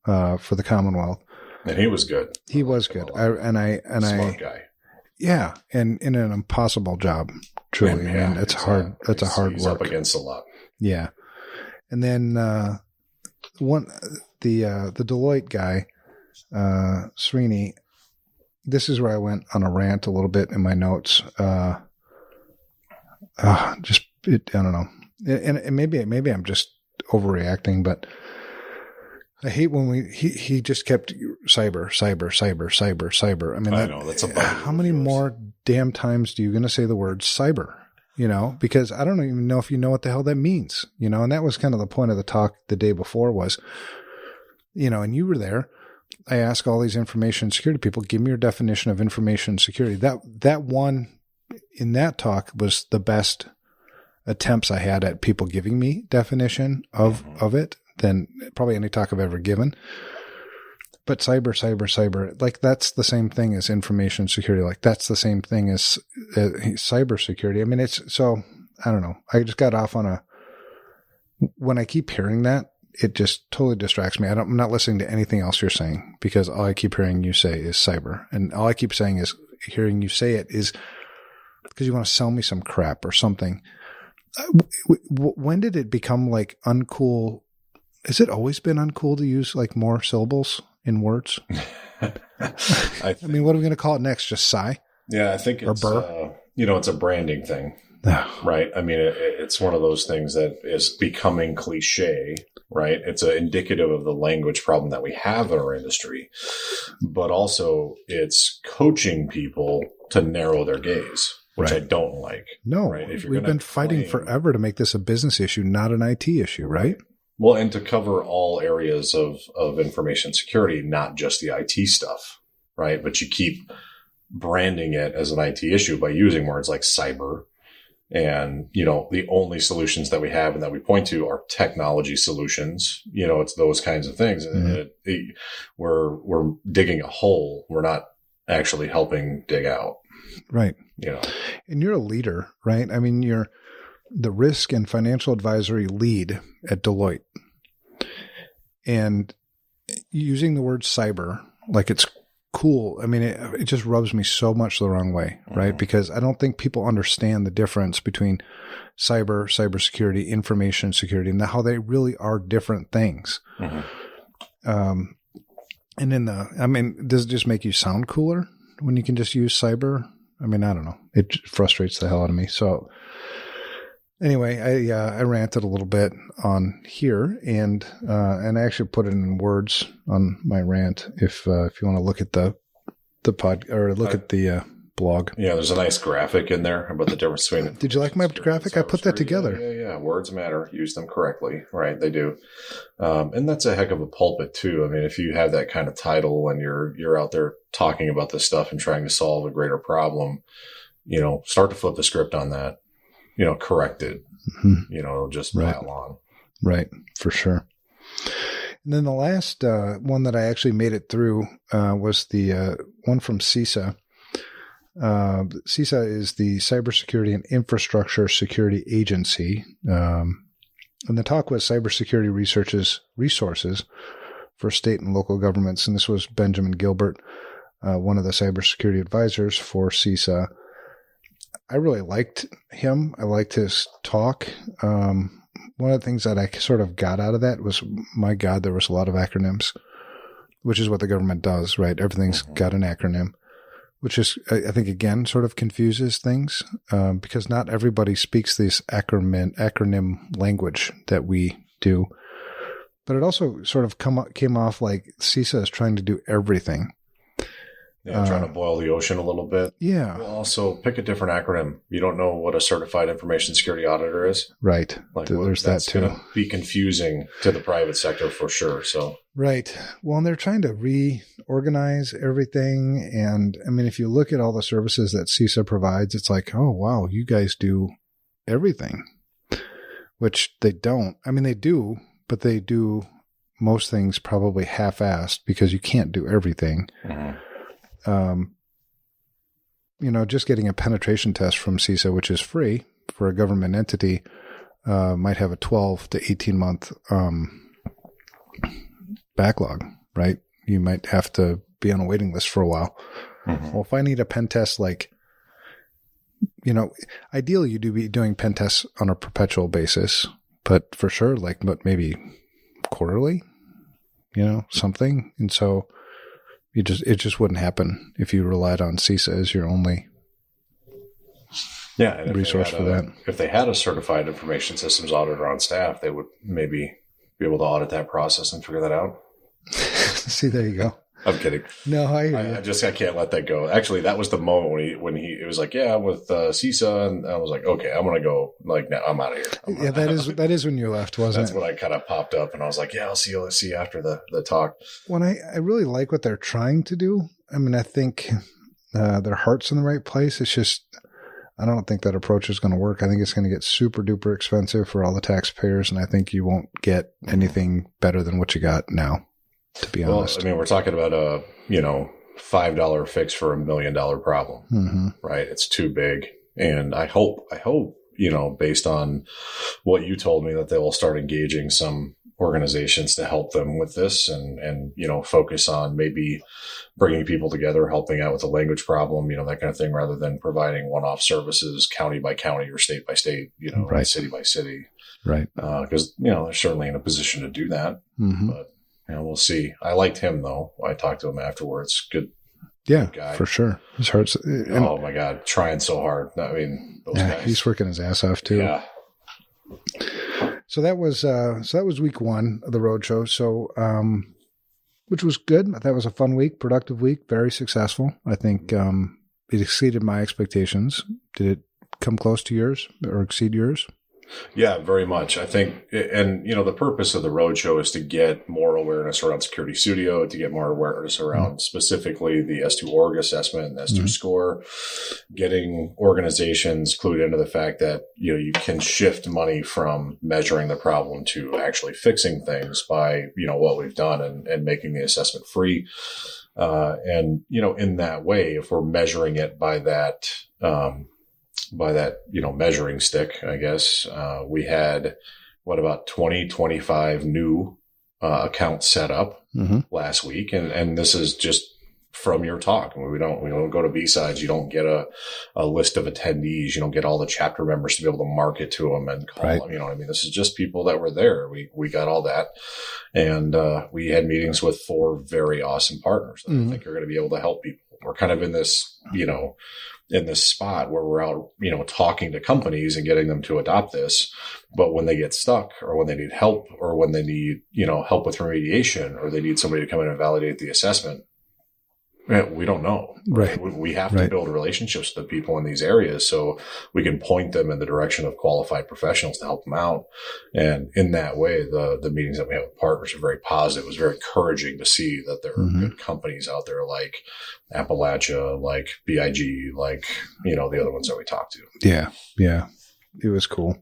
for the Commonwealth. And he was good. He was good. Smart guy. Yeah. And in an impossible job, truly. Yeah, I mean, it's hard. That's a hard he's work. Up against a lot. Yeah. And then, the Deloitte guy, Srini, this is where I went on a rant a little bit in my notes. I don't know. And maybe I'm just overreacting, but I hate when he just kept cyber. I mean, I know that's a bug. How many more damn times do you going to say the word cyber? Because I don't even know if you know what the hell that means, and that was kind of the point of the talk the day before was, and you were there. I ask all these information security people, give me your definition of information security. That one in that talk was the best attempts I had at people giving me definition of it than probably any talk I've ever given. But cyber, like that's the same thing as information security. Like that's the same thing as cyber security. I mean, so I don't know. I just got off on when I keep hearing that, it just totally distracts me. I'm not listening to anything else you're saying because all I keep hearing you say is cyber. And all I keep saying is hearing you say it is because you want to sell me some crap or something. When did it become like uncool? Has it always been uncool to use like more syllables in words? I mean, what are we going to call it next? Just sigh? Yeah, I think it's, it's a branding thing, right? I mean, it's one of those things that is becoming cliche, right? It's indicative of the language problem that we have in our industry, but also it's coaching people to narrow their gaze, which I don't like. No, right? If we've been fighting forever to make this a business issue, not an IT issue, right? Well, and to cover all areas of information security, not just the IT stuff, right? But you keep branding it as an IT issue by using words like cyber. And, the only solutions that we have and that we point to are technology solutions. It's those kinds of things. Mm-hmm. We're digging a hole. We're not actually helping dig out. Right. And you're a leader, right? I mean, you're the risk and financial advisory lead at Deloitte. And using the word cyber like it's cool. I mean, it just rubs me so much the wrong way, right? Mm-hmm. Because I don't think people understand the difference between cybersecurity, information security, and how they really are different things. Mm-hmm. Does it just make you sound cooler when you can just use cyber? I mean, I don't know. It frustrates the hell out of me. So anyway, I ranted a little bit on here, and I actually put it in words on my rant. If you want to look at the pod or look at the blog. Yeah, there's a nice graphic in there about the difference between. Did you like my graphic? I put that together. Yeah. Words matter. Use them correctly, right? They do, and that's a heck of a pulpit too. I mean, if you have that kind of title and you're out there talking about this stuff and trying to solve a greater problem, start to flip the script on that. Correct it, mm-hmm. Just pile on. Right. For sure. And then the last one that I actually made it through was the one from CISA. CISA is the Cybersecurity and Infrastructure Security Agency. And the talk was cybersecurity resources for state and local governments. And this was Benjamin Gilbert, one of the cybersecurity advisors for CISA. I really liked him. I liked his talk. One of the things that I sort of got out of that was, my God, there was a lot of acronyms, which is what the government does, right? Everything's got an acronym, which is, I think, again, sort of confuses things because not everybody speaks this acronym language that we do. But it also sort of came off like CISA is trying to do everything. Yeah, trying to boil the ocean a little bit. Yeah. Well, also pick a different acronym. You don't know what a certified information security auditor is. Right. There's that too. That's going to be confusing to the private sector for sure. So. Right. Well, and they're trying to reorganize everything. And I mean, if you look at all the services that CISA provides, it's like, oh, wow, you guys do everything, which they don't. I mean, they do, but they do most things probably half-assed because you can't do everything. Mm-hmm. Just getting a penetration test from CISA, which is free for a government entity, might have a 12 to 18 month backlog, right? You might have to be on a waiting list for a while. Mm-hmm. Well, if I need a pen test, ideally you'd be doing pen tests on a perpetual basis, but for sure, but maybe quarterly, something. And so it just wouldn't happen if you relied on CISA as your only resource for that. If they had a certified information systems auditor on staff, they would maybe be able to audit that process and figure that out. See, there you go. I'm kidding. No, I can't let that go. Actually, that was the moment when he was like, "Yeah, I'm with CISA," and I was like, "Okay, I'm gonna go. Now I'm out of here." Yeah, that is when you left, wasn't it? That's when I kind of popped up, and I was like, "Yeah, I'll see you after the talk." Well, I really like what they're trying to do. I mean, I think their heart's in the right place. It's just I don't think that approach is going to work. I think it's going to get super duper expensive for all the taxpayers, and I think you won't get anything better than what you got now. To be honest, I mean, we're talking about a $5 fix for $1 million problem, mm-hmm. right? It's too big, and I hope based on what you told me that they will start engaging some organizations to help them with this and, you know, focus on maybe bringing people together, helping out with the language problem, you know, that kind of thing, rather than providing one-off services county by county or state by state, you know, Right. city by city. Right. Because, you know, they're certainly in a position to do that. Mm-hmm. But, you know, we'll see. I liked him, though. I talked to him afterwards. Good. Yeah, guy. for sure. His heart's. Oh, my God. Trying so hard. I mean, those guys. He's working his ass off, too. Yeah. So that was week one of the roadshow. So, which was good. That was a fun week, productive week, very successful. I think it exceeded my expectations. Did it come close to yours or exceed yours? Yeah, very much. I think, and you know, the purpose of the roadshow is to get more awareness around Security Studio, to get more awareness around specifically the S2 org assessment, and S2 score, getting organizations clued into the fact that, you know, you can shift money from measuring the problem to actually fixing things by, you know, what we've done and making the assessment free. And, you know, in that way, if we're measuring it by that, you know, measuring stick, I guess, we had about 25 new accounts set up last week. And this is just from your talk. We don't go to B-Sides. You don't get a list of attendees. You don't get all the chapter members to be able to market to them and call them. You know what I mean? This is just people that were there. We got all that. And we had meetings with 4 very awesome partners that I think are going to be able to help people. We're kind of in this, you know, in this spot where we're out, you know, talking to companies and getting them to adopt this. But when they get stuck or when they need help or when they need, you know, help with remediation or they need somebody to come in and validate the assessment, we don't know. Right. We have to build relationships with the people in these areas so we can point them in the direction of qualified professionals to help them out. And in that way, the meetings that we have with partners are very positive. It was very encouraging to see that there are good companies out there like Appalachia, like BIG, like, you know, the other ones that we talked to. Yeah. Yeah. It was cool.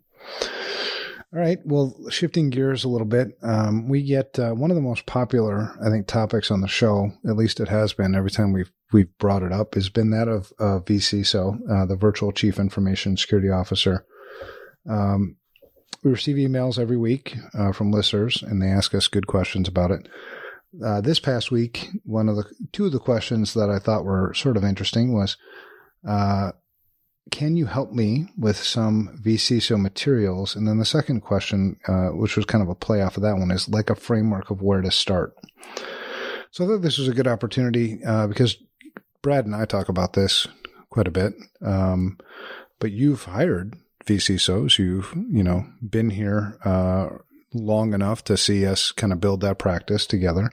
All right. Well, shifting gears a little bit, we get one of the most popular, I think, topics on the show, at least it has been every time we've brought it up, has been that of vCISO, the Virtual Chief Information Security Officer. We receive emails every week from listeners, and they ask us good questions about it. This past week, two of the questions that I thought were sort of interesting was, can you help me with some vCISO materials? And then the second question, which was kind of a play off of that one, is like a framework of where to start. So I thought this was a good opportunity because Brad and I talk about this quite a bit. But you've hired vCISOs. You've, you know, been here long enough to see us kind of build that practice together.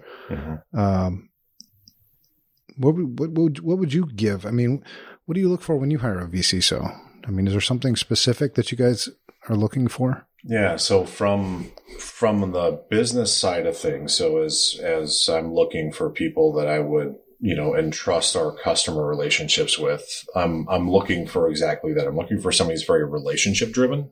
What would you give? I mean, what do you look for when you hire a vCISO? I mean, is there something specific that you guys are looking for? Yeah. So from the business side of things, so as I'm looking for people that I would, you know, entrust our customer relationships with, I'm looking for exactly that. I'm looking for somebody who's very relationship driven.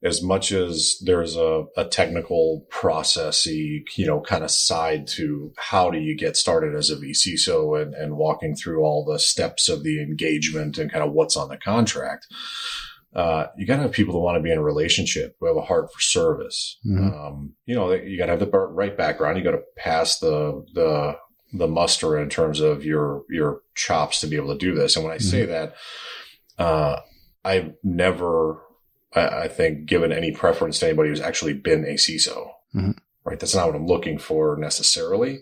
As much as there's a technical processy, you know, kind of side to how do you get started as a vCISO and walking through all the steps of the engagement and kind of what's on the contract. You got to have people that want to be in a relationship, who have a heart for service. You know, you got to have the right background. You got to pass the muster in terms of your chops to be able to do this. And when I say that, I've never, I think, given any preference to anybody who's actually been a CISO, right? That's not what I'm looking for necessarily.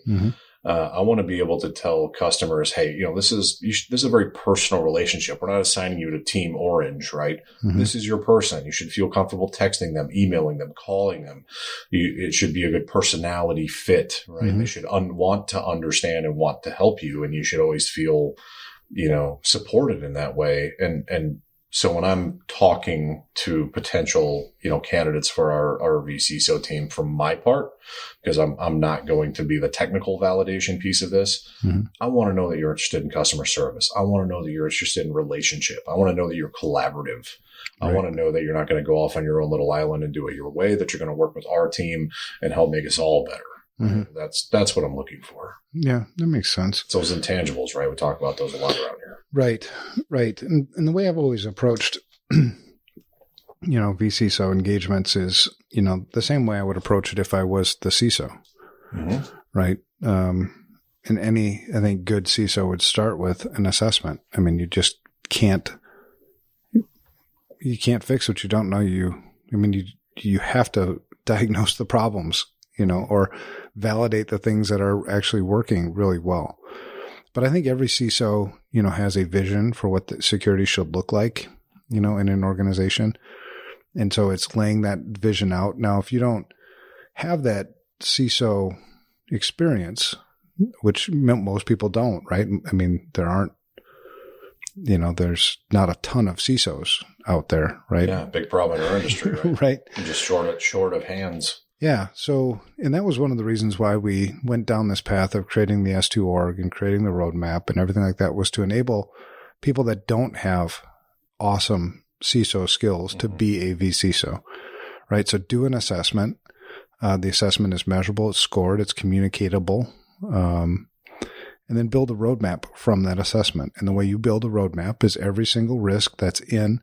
I want to be able to tell customers, hey, you know, this is a very personal relationship. We're not assigning you to Team Orange, right? This is your person. You should feel comfortable texting them, emailing them, calling them. It should be a good personality fit, right? They should want to understand and want to help you. And you should always feel, you know, supported in that way. And so when I'm talking to potential, you know, candidates for our vCISO team, from my part, because I'm not going to be the technical validation piece of this, I want to know that you're interested in customer service. I want to know that you're interested in relationship. I want to know that you're collaborative. I want to know that you're not going to go off on your own little island and do it your way, that you're going to work with our team and help make us all better. That's what I'm looking for. Yeah, that makes sense. It's those intangibles, right? We talk about those a lot around here. Right. And the way I've always approached vCISO engagements is, the same way I would approach it if I was the CISO, right? And I think good CISO would start with an assessment. I mean, you just can't fix what you don't know. You have to diagnose the problems, or validate the things that are actually working really well. But I think every CISO, has a vision for what the security should look like, in an organization. And so it's laying that vision out. Now, if you don't have that CISO experience, which most people don't, right? I mean, there aren't, there's not a ton of CISOs out there, right? Yeah, big problem in our industry, right? Right. You're just short of hands. Yeah. So, and that was one of the reasons why we went down this path of creating the S2 org and creating the roadmap and everything like that, was to enable people that don't have awesome CISO skills to be a vCISO, right? So do an assessment. The assessment is measurable, it's scored, it's communicatable, and then build a roadmap from that assessment. And the way you build a roadmap is every single risk that's in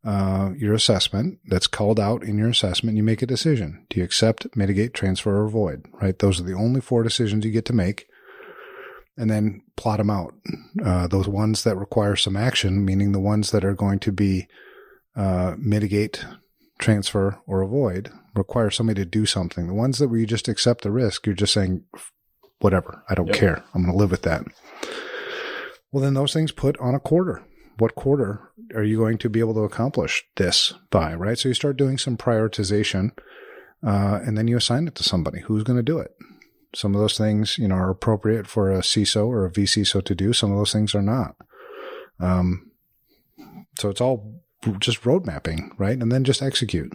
your assessment, that's called out in your assessment, you make a decision. Do you accept, mitigate, transfer, or avoid, right? Those are the only 4 decisions you get to make. And then plot them out. Those ones that require some action, meaning the ones that are going to be mitigate, transfer, or avoid, require somebody to do something. The ones that where you just accept the risk, you're just saying, whatever, I don't care. I'm going to live with that. Well, then those things put on a quarter. What quarter are you going to be able to accomplish this by, right? So you start doing some prioritization, and then you assign it to somebody who's going to do it. Some of those things, are appropriate for a CISO or a vCISO to do. Some of those things are not. So it's all just road mapping, right? And then just execute.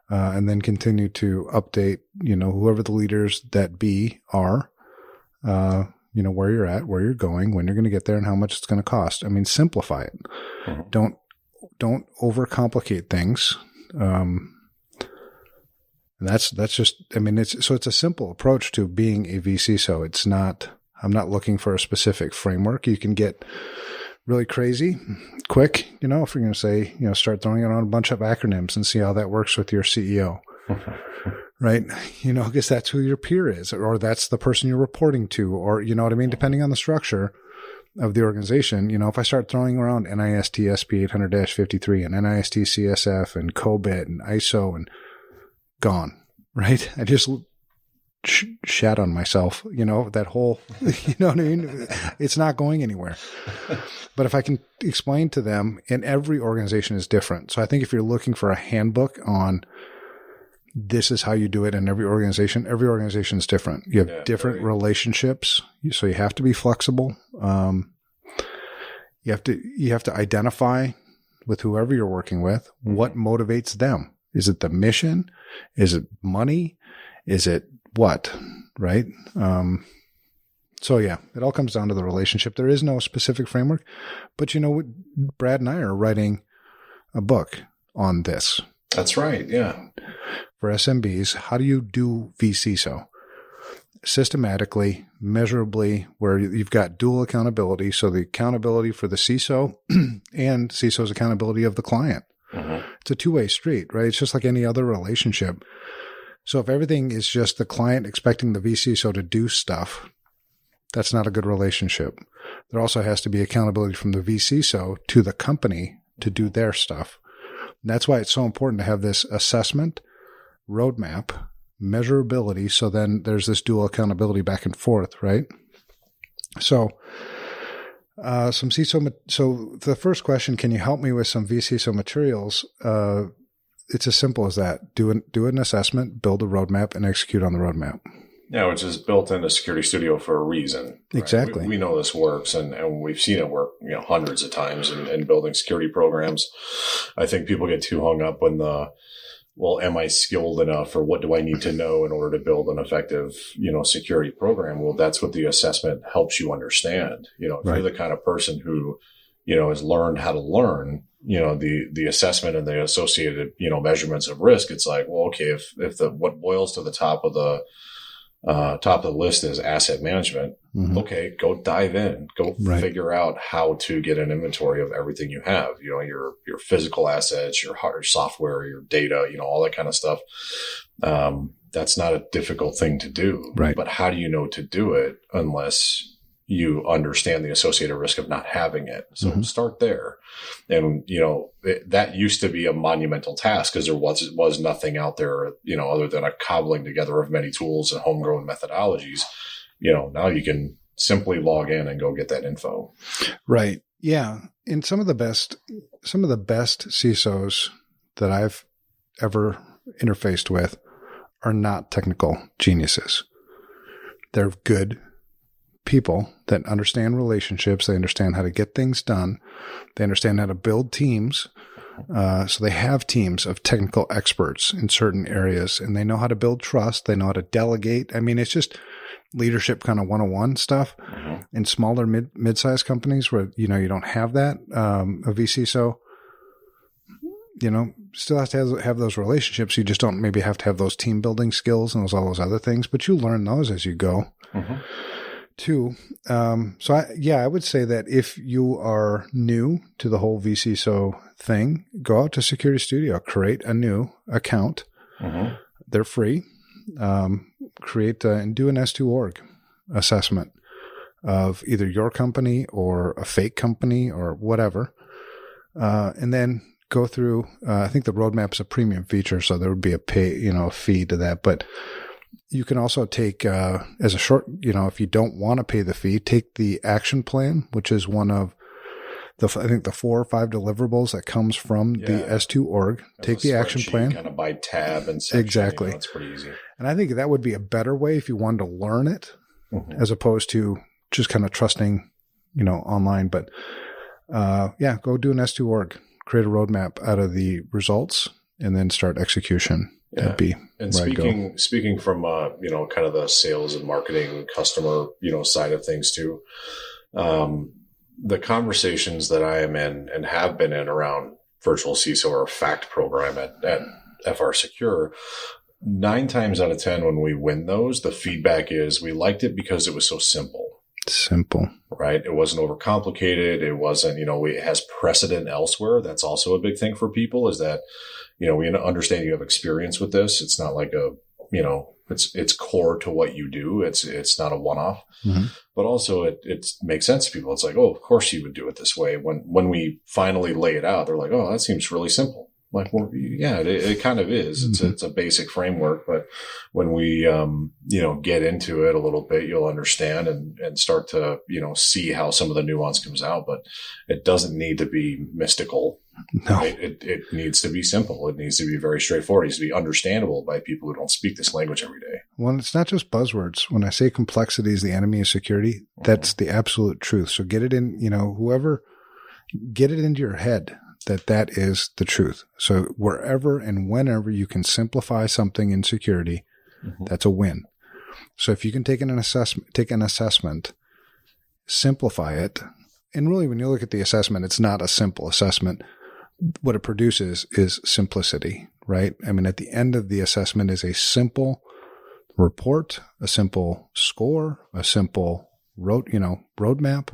And then continue to update, whoever the leaders that be are, where you're at, where you're going, when you're going to get there, and how much it's going to cost. I mean, simplify it. Don't overcomplicate things. And that's just, it's a simple approach to being a vCISO. It's not, I'm not looking for a specific framework. You can get really crazy quick, if you're going to say, start throwing around a bunch of acronyms and see how that works with your CEO, right? Because that's who your peer is, or that's the person you're reporting to, or, depending on the structure of the organization. If I start throwing around NIST SP 800-53 and NIST CSF and COBIT and ISO and gone, right? I just shat on myself, that whole, It's not going anywhere. But if I can explain to them, and every organization is different. So I think if you're looking for a handbook on this is how you do it in every organization is different. You have different relationships. So you have to be flexible. You have to identify with whoever you're working with, what motivates them. Is it the mission? Is it money? Is it what? Right? So yeah, it all comes down to the relationship. There is no specific framework, but Brad and I are writing a book on this. That's right. Yeah. For SMBs, how do you do vCISO? Systematically, measurably, where you've got dual accountability. So the accountability for the CISO and CISO's accountability of the client. It's a two-way street, right? It's just like any other relationship. So if everything is just the client expecting the vCISO to do stuff, that's not a good relationship. There also has to be accountability from the vCISO to the company to do their stuff. And that's why it's so important to have this assessment, roadmap, measurability. So then there's this dual accountability back and forth, right? So some CISO. So the first question, can you help me with some vCISO materials? It's as simple as that. Do an assessment, build a roadmap, and execute on the roadmap. Yeah, which is built into Security Studio for a reason. Right? Exactly. We know this works, and we've seen it work, hundreds of times in building security programs. I think people get too hung up when am I skilled enough, or what do I need to know in order to build an effective, security program? Well, that's what the assessment helps you understand. If you're the kind of person who, has learned how to learn, the assessment and the associated, measurements of risk, it's like, well, okay, if what boils to the top of the top of the list is asset management. Mm-hmm. Okay, go dive in, go Right. figure out how to get an inventory of everything you have, your physical assets, your hard software, your data, all that kind of stuff. That's not a difficult thing to do, Right. But how do you know to do it unless you understand the associated risk of not having it? So start there. And, that used to be a monumental task because there was nothing out there, other than a cobbling together of many tools and homegrown methodologies. Now you can simply log in and go get that info. Right. Yeah. And some of the best CISOs that I've ever interfaced with are not technical geniuses. They're good people that understand relationships. They understand how to get things done. They understand how to build teams. So they have teams of technical experts in certain areas, and they know how to build trust. They know how to delegate. I mean, it's just leadership kind of 101 stuff. In smaller mid-sized companies where, you don't have that, a VCISO, still has to have those relationships. You just don't maybe have to have those team building skills and all those other things, but you learn those as you go too. I would say that if you are new to the whole VCISO thing, go out to Security Studio, create a new account. They're free. Create and do an S2 org assessment of either your company or a fake company or whatever. And then go through, I think the roadmap is a premium feature, so there would be a fee to that. But you can also take, as a short, if you don't want to pay the fee, take the action plan, which is one of I think the 4 or 5 deliverables that comes from the S2 org. Take the action plan. Kind of by tab and section. Exactly. It's pretty easy. And I think that would be a better way if you wanted to learn it as opposed to just kind of trusting, online. But, go do an S2 org, create a roadmap out of the results, and then start execution. Yeah. That'd be and where speaking from, kind of the sales and marketing customer, side of things too. The conversations that I am in and have been in around virtual CISO or FACT program at FR Secure, 9 times out of 10, when we win those, the feedback is we liked it because it was so simple. Simple. Right? It wasn't overcomplicated. It wasn't, it has precedent elsewhere. That's also a big thing for people is that, we understand you have experience with this. It's not like it's core to what you do. It's not a one-off, but also it makes sense to people. It's like, oh, of course you would do it this way. When we finally lay it out, they're like, oh, that seems really simple. Like, well, yeah, it kind of is. It's a basic framework, but when we, get into it a little bit, you'll understand and start to, see how some of the nuance comes out, but it doesn't need to be mystical. No. Right? It needs to be simple. It needs to be very straightforward. It needs to be understandable by people who don't speak this language every day. Well, it's not just buzzwords. When I say complexity is the enemy of security, that's the absolute truth. So get it in, get it into your head that is the truth. So wherever and whenever you can simplify something in security, that's a win. So if you can take an assessment, simplify it. And really, when you look at the assessment, it's not a simple assessment. What it produces is simplicity, right? I mean, at the end of the assessment is a simple report, a simple score, a simple roadmap.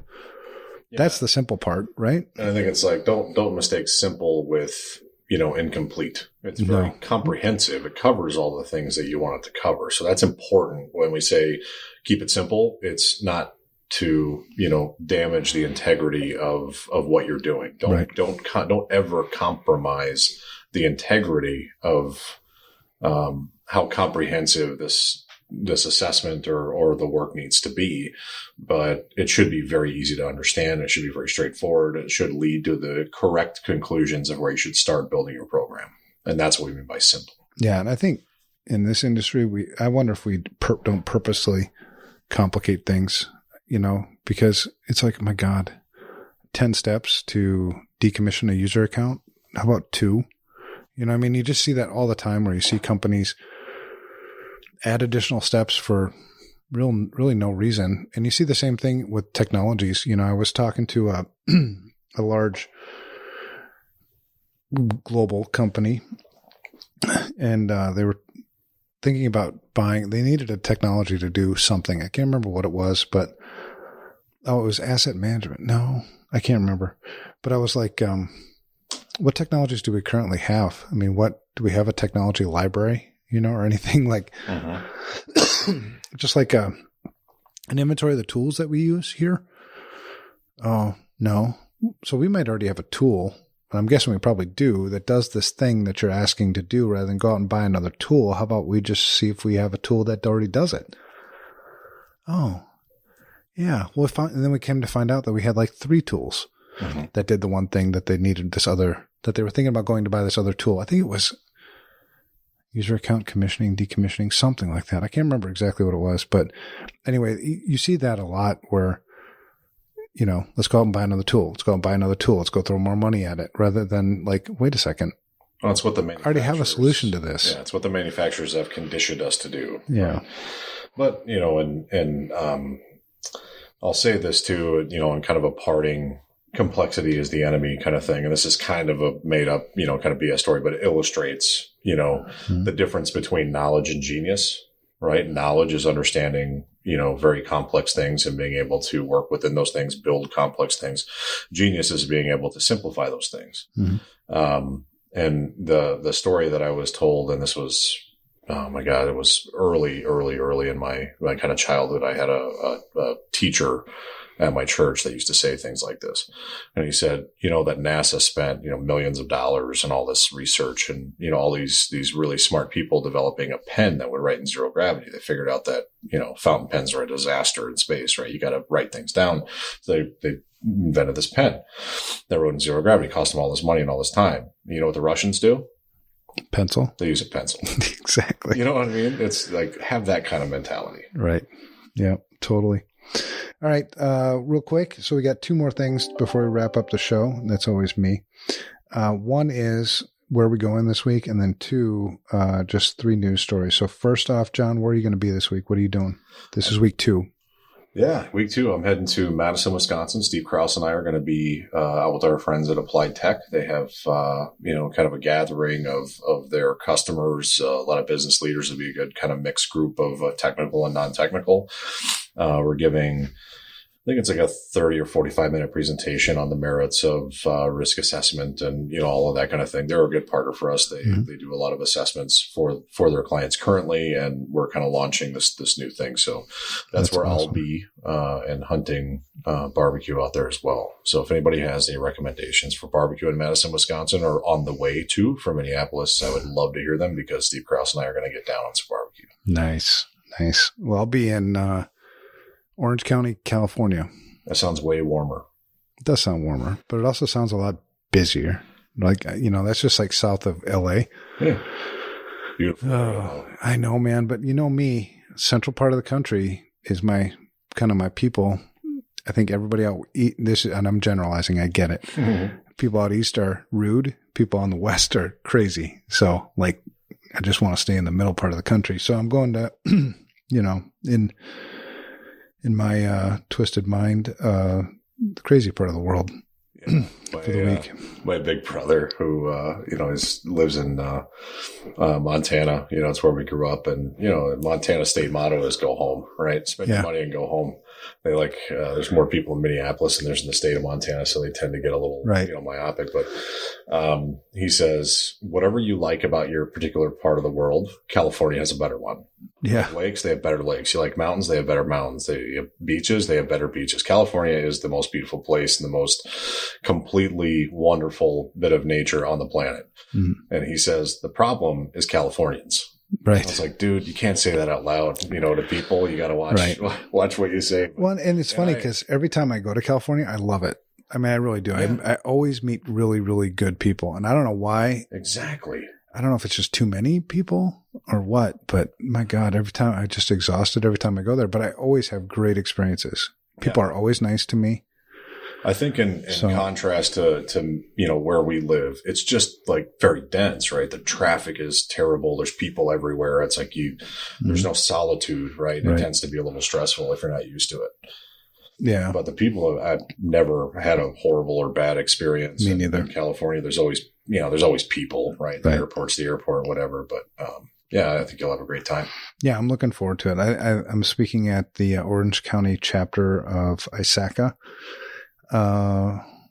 Yeah. That's the simple part, right? And I think it's like, don't mistake simple with, incomplete. It's very comprehensive. It covers all the things that you want it to cover. So that's important when we say keep it simple. It's not to, damage the integrity of what you're doing. Don't ever compromise the integrity of, how comprehensive this assessment or the work needs to be, but it should be very easy to understand. It should be very straightforward. It should lead to the correct conclusions of where you should start building your program. And that's what we mean by simple. Yeah. And I think in this industry, I wonder if we don't purposely complicate things, because it's like, my God, 10 steps to decommission a user account. How about 2? You just see that all the time where you see companies add additional steps for really no reason. And you see the same thing with technologies. I was talking to a large global company, and they were thinking about buying, they needed a technology to do something. I can't remember what it was, but it was asset management. No, I can't remember. But I was like, what technologies do we currently have? I mean, do we have a technology library, or anything like, just like an inventory of the tools that we use here? Oh, no. So we might already have a tool, and I'm guessing we probably do, that does this thing that you're asking to do rather than go out and buy another tool. How about we just see if we have a tool that already does it? Oh, yeah. Well, and then we came to find out that we had like 3 tools that did the one thing that they needed that they were thinking about going to buy this other tool. I think it was user account commissioning, decommissioning, something like that. I can't remember exactly what it was. But anyway, you see that a lot where, let's go out and buy another tool. Let's go out and buy another tool. Let's go throw more money at it rather than like, wait a second. Well, it's what the I already have a solution to this. Yeah, it's what the manufacturers have conditioned us to do. Yeah. But, and I'll say this too, in kind of a parting, complexity is the enemy kind of thing. And this is kind of a made up, kind of BS story, but it illustrates, the difference between knowledge and genius, right? Knowledge is understanding, very complex things and being able to work within those things, build complex things. Genius is being able to simplify those things. And the story that I was told, and this was, oh my God, it was early in my kind of childhood. I had a teacher at my church that used to say things like this. And he said, that NASA spent, millions of dollars and all this research and, all these really smart people developing a pen that would write in zero gravity. They figured out that, fountain pens are a disaster in space, right? You got to write things down. So they invented this pen that wrote in zero gravity, cost them all this money and all this time. You know what the Russians do? Pencil. They use a pencil. Exactly. You know what I mean? It's like, have that kind of mentality. Right. Yeah, totally. All right. Real quick. So we got 2 more things before we wrap up the show. That's always me. One is where are we going this week? And then 2, just 3 news stories. So first off, John, where are you going to be this week? What are you doing? This is week 2. Yeah, week 2. I'm heading to Madison, Wisconsin. Steve Krause and I are going to be out with our friends at Applied Tech. They have, kind of a gathering of their customers. A lot of business leaders. Will be a good kind of mixed group of technical and non-technical. We're giving, I think it's like a 30 or 45 minute presentation on the merits of risk assessment and, all of that kind of thing. They're a good partner for us. They do a lot of assessments for their clients currently, and we're kind of launching this new thing. So that's where awesome. I'll be and hunting barbecue out there as well. So if anybody has any recommendations for barbecue in Madison, Wisconsin, or on the way to from Minneapolis, I would love to hear them because Steve Krause and I are going to get down on some barbecue. Nice. Well, I'll be in Orange County, California. That sounds way warmer. It does sound warmer, but it also sounds a lot busier. Like, that's just like south of LA. Yeah. Beautiful. I know, man. But me, central part of the country is my people. I think everybody out this, and I'm generalizing. I get it. Mm-hmm. People out east are rude. People on the west are crazy. So like, I just want to stay in the middle part of the country. So I'm going to, in my twisted mind, the crazy part of the world for the week. My big brother, who lives in Montana. It's where we grew up, and Montana state motto is "Go home." Right, spend your money and go home. They there's more people in Minneapolis than there's in the state of Montana, so they tend to get a little myopic. But he says, whatever you like about your particular part of the world, California has a better one. Yeah. Like lakes, they have better lakes. You like mountains, they have better mountains. They have beaches, they have better beaches. California is the most beautiful place and the most completely wonderful bit of nature on the planet. Mm. And he says, the problem is Californians. Right. I was like, dude, you can't say that out loud, to people. You got to watch what you say. Well, and it's funny because every time I go to California, I love it. I mean, I really do. Yeah. I always meet really, really good people. And I don't know why. Exactly. I don't know if it's just too many people or what, but my God, every time I'm just exhausted every time I go there, but I always have great experiences. People are always nice to me. I think in contrast to where we live, it's just like very dense, right? The traffic is terrible. There's people everywhere. It's like there's no solitude, right? It tends to be a little stressful if you're not used to it. Yeah. But the people, I've never had a horrible or bad experience. Me neither. In California, there's always people, right? The airport's the airport, whatever. But yeah, I think you'll have a great time. Yeah, I'm looking forward to it. I'm speaking at the Orange County chapter of ISACA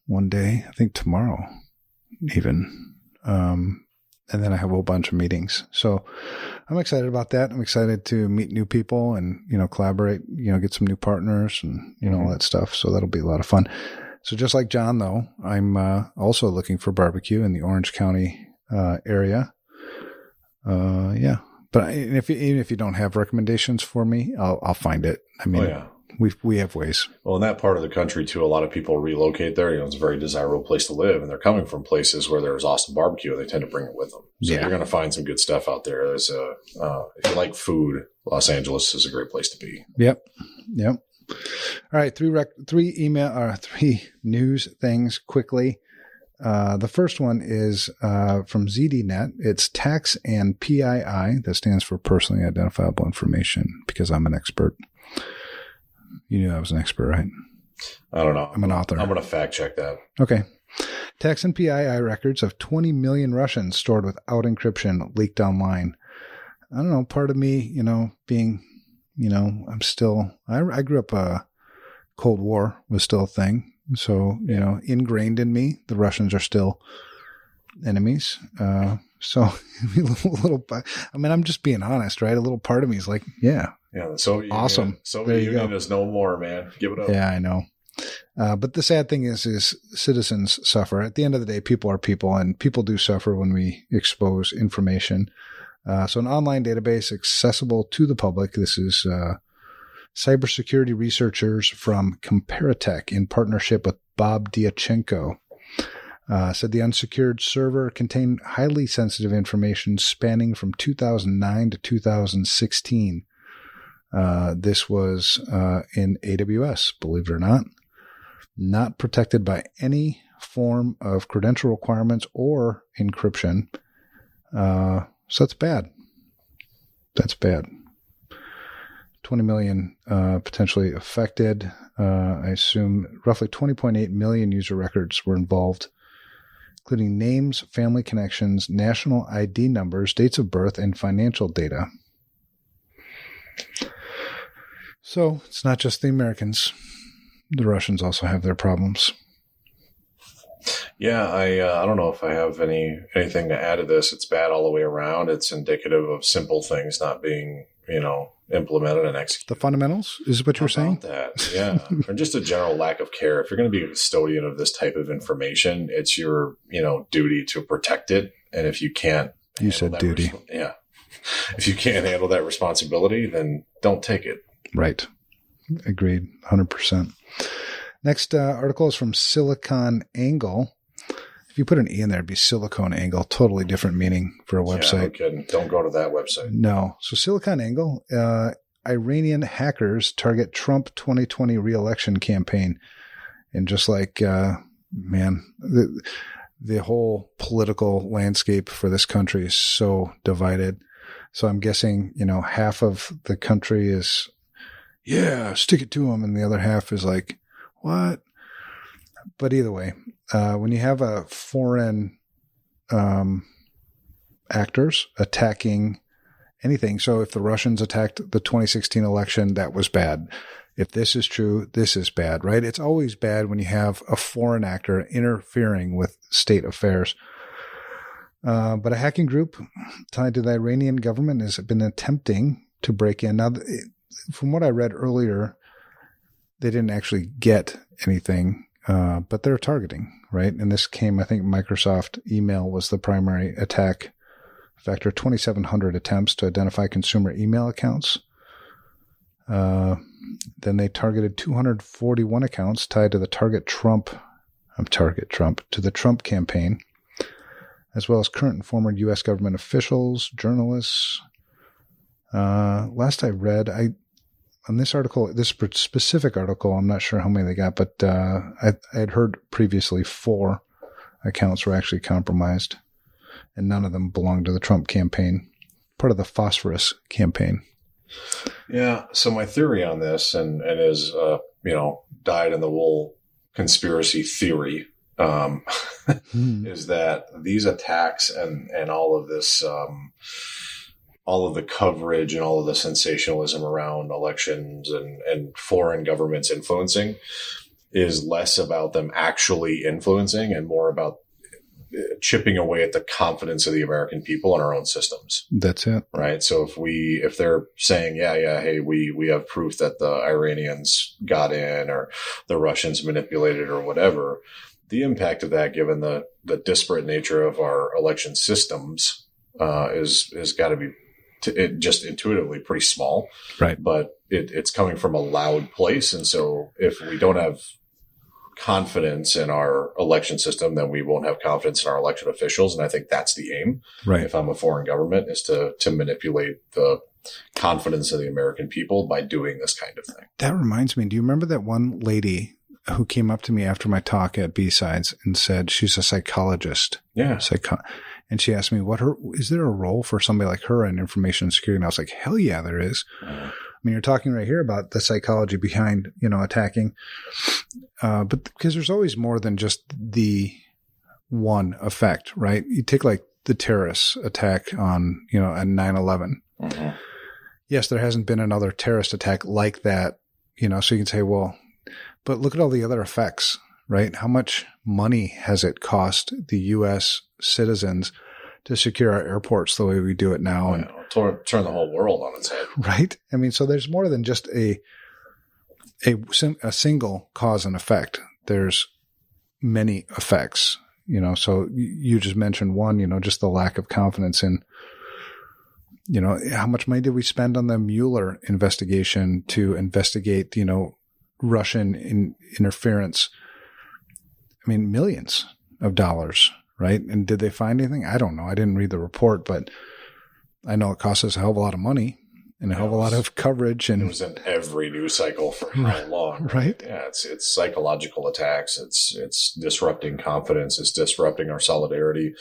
one day, I think tomorrow even. And then I have a whole bunch of meetings. So I'm excited about that. I'm excited to meet new people and, collaborate, get some new partners and, all that stuff. So that'll be a lot of fun. So just like John, though, I'm also looking for barbecue in the Orange County area. Yeah. But even if you don't have recommendations for me, I'll find it. I mean, we have ways. Well, in that part of the country, too, a lot of people relocate there. It's a very desirable place to live, and they're coming from places where there's awesome barbecue, and they tend to bring it with them. So you're going to find some good stuff out there. There's if you like food, Los Angeles is a great place to be. Yep. All right, three news things quickly. The first one is from ZDNet. It's tax and PII. That stands for personally identifiable information, because I'm an expert. You knew I was an expert, right? I don't know. I'm an author. I'm going to fact check that. Okay. Tax and PII records of 20 million Russians stored without encryption leaked online. I don't know. Part of me, being, I'm still, I grew up, Cold War was still a thing. So, ingrained in me, the Russians are still enemies. So a little, I'm just being honest, right? A little part of me is like, yeah, the Soviet awesome. Union, Soviet Union is no more, man. Give it up. Yeah, I know. But the sad thing is citizens suffer. At the end of the day, people are people, and people do suffer when we expose information. So an online database accessible to the public. This is cybersecurity researchers from Comparitech in partnership with Bob Diachenko. Said the unsecured server contained highly sensitive information spanning from 2009 to 2016. This was in AWS, believe it or not protected by any form of credential requirements or encryption. So that's bad. That's bad. 20 million potentially affected. I assume roughly 20.8 million user records were involved, including names, family connections, national ID numbers, dates of birth, and financial data. So it's not just the Americans. The Russians also have their problems. Yeah, I don't know if I have anything to add to this. It's bad all the way around. It's indicative of simple things not being, implemented and executed. The fundamentals is what you're saying? That, yeah. Or just a general lack of care. If you're going to be a custodian of this type of information, it's your, duty to protect it. And if you can't, you said duty. If you can't handle that responsibility, then don't take it. Right. Agreed. 100%. Next article is from Silicon Angle. If you put an E in there, it'd be Silicon Angle. Totally different meaning for a website. Yeah, no kidding. Don't go to that website. No. So Silicon Angle, Iranian hackers target Trump 2020 re-election campaign. And just like, the whole political landscape for this country is so divided. So I'm guessing, half of the country is, yeah, stick it to them. And the other half is like, what? But either way, when you have a foreign actors attacking anything, so if the Russians attacked the 2016 election, that was bad. If this is true, this is bad, right? It's always bad when you have a foreign actor interfering with state affairs. But a hacking group tied to the Iranian government has been attempting to break in. Now, from what I read earlier, they didn't actually get anything, but they're targeting, right? And this came, I think Microsoft email was the primary attack vector, 2,700 attempts to identify consumer email accounts. Then they targeted 241 accounts tied to the to the Trump campaign, as well as current and former U.S. government officials, journalists. Last I read, on this article, this specific article, I'm not sure how many they got, but I had heard previously 4 accounts were actually compromised, and none of them belonged to the Trump campaign, part of the Phosphorus campaign. Yeah. So my theory on this, and is dyed-in-the-wool conspiracy theory, is that these attacks and all of this all of the coverage and all of the sensationalism around elections and foreign governments influencing is less about them actually influencing and more about chipping away at the confidence of the American people in our own systems. That's it. Right. So if they're saying, hey, we have proof that the Iranians got in or the Russians manipulated or whatever, the impact of that, given the disparate nature of our election systems, is got to be just intuitively pretty small. Right. But it's coming from a loud place. And so if we don't have confidence in our election system, then we won't have confidence in our election officials. And I think that's the aim. Right. If I'm a foreign government, is to manipulate the confidence of the American people by doing this kind of thing. That reminds me, do you remember that one lady who came up to me after my talk at B-Sides and said she's a psychologist? Yeah. And she asked me, is there a role for somebody like her in information security? And I was like, hell yeah, there is. I mean, you're talking right here about the psychology behind, attacking. But because there's always more than just the one effect, right? You take like the terrorist attack on, at 9/11. Mm-hmm. Yes, there hasn't been another terrorist attack like that, so you can say, well, but look at all the other effects, right? How much money has it cost the U.S. citizens to secure our airports the way we do it now? And turn the whole world on its head. Right. I mean, so there's more than just a single cause and effect. There's many effects, so you just mentioned one, just the lack of confidence in, how much money did we spend on the Mueller investigation to investigate, Russian interference? I mean, millions of dollars, right? And did they find anything? I don't know. I didn't read the report, but I know it cost us a hell of a lot of money and a hell of a lot of coverage. And it was in every news cycle for how long? Right. Yeah. It's psychological attacks. It's disrupting confidence. It's disrupting our solidarity,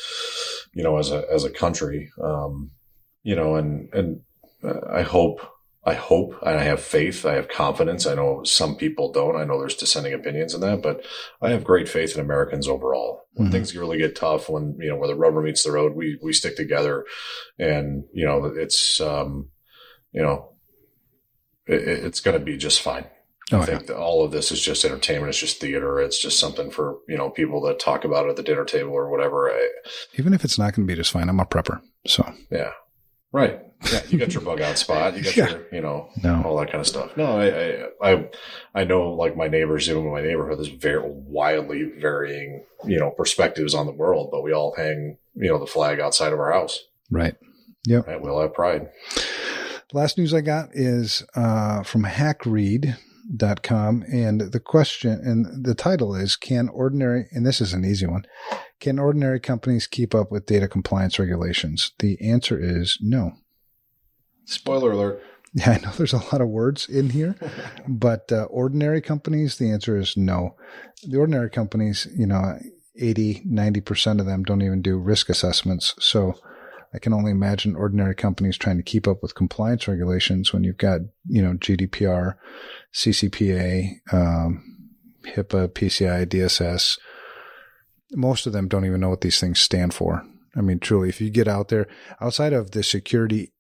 as a country. And I hope, and I have faith, I have confidence. I know some people don't. I know there's dissenting opinions in that, but I have great faith in Americans overall. When things really get tough, when, where the rubber meets the road, we stick together, and, it's, it's going to be just fine. I think that all of this is just entertainment. It's just theater. It's just something for, people to talk about at the dinner table or whatever. Even if it's not going to be just fine, I'm a prepper. So yeah. Right. Yeah. You got your bug out spot. You got your, all that kind of stuff. No, I know, like, my neighbors, even in my neighborhood, there's very wildly varying, perspectives on the world, but we all hang, the flag outside of our house. Right. Yep. Right. We all have pride. Last news I got is from hackread.com, and the question and the title is, and this is an easy one, can ordinary companies keep up with data compliance regulations? The answer is no. Spoiler alert. Yeah, I know there's a lot of words in here, but ordinary companies, the answer is no. The ordinary companies, 80-90% of them don't even do risk assessments. So I can only imagine ordinary companies trying to keep up with compliance regulations when you've got, GDPR, CCPA, HIPAA, PCI, DSS. Most of them don't even know what these things stand for. I mean, truly, if you get out there, outside of the security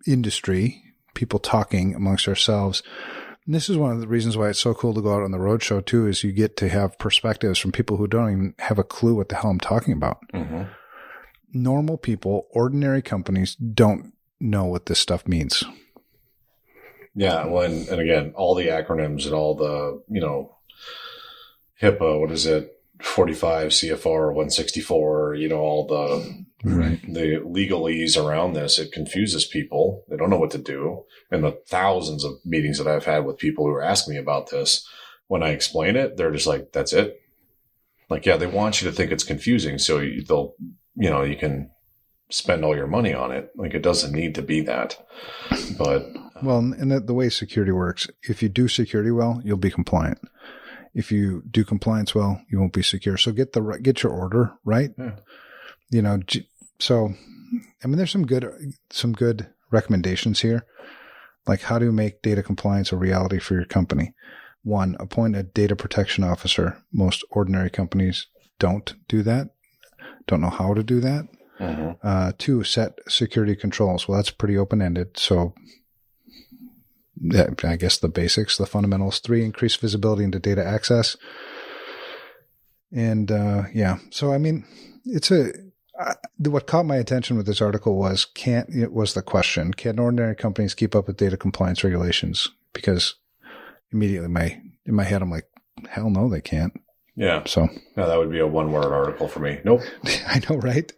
industry, people talking amongst ourselves, and this is one of the reasons why it's so cool to go out on the roadshow too, is you get to have perspectives from people who don't even have a clue what the hell I'm talking about. Mm-hmm. Normal people, ordinary companies don't know what this stuff means. Yeah. And again, all the acronyms and all the, HIPAA, what is it? 45 CFR 164, all the the legalese around this, it confuses people. They don't know what to do. And the thousands of meetings that I've had with people who are asking me about this, when I explain it, they're just like, that's it. Like, yeah, they want you to think it's confusing. So they'll, you can spend all your money on it. Like, it doesn't need to be that. But well, and the way security works, if you do security well, you'll be compliant. If you do compliance well, you won't be secure. So get your order right. Yeah. So, I mean, there's some good recommendations here, like how to make data compliance a reality for your company. 1, appoint a data protection officer. Most ordinary companies don't do that, don't know how to do that. Mm-hmm. 2, set security controls. Well, that's pretty open-ended. So yeah, I guess the basics, the fundamentals. 3, increase visibility into data access. And so I mean, what caught my attention with this article was the question: can ordinary companies keep up with data compliance regulations? Because immediately in my head, I'm like, hell no, they can't. Yeah. So no, that would be a one-word article for me. Nope. I know, right?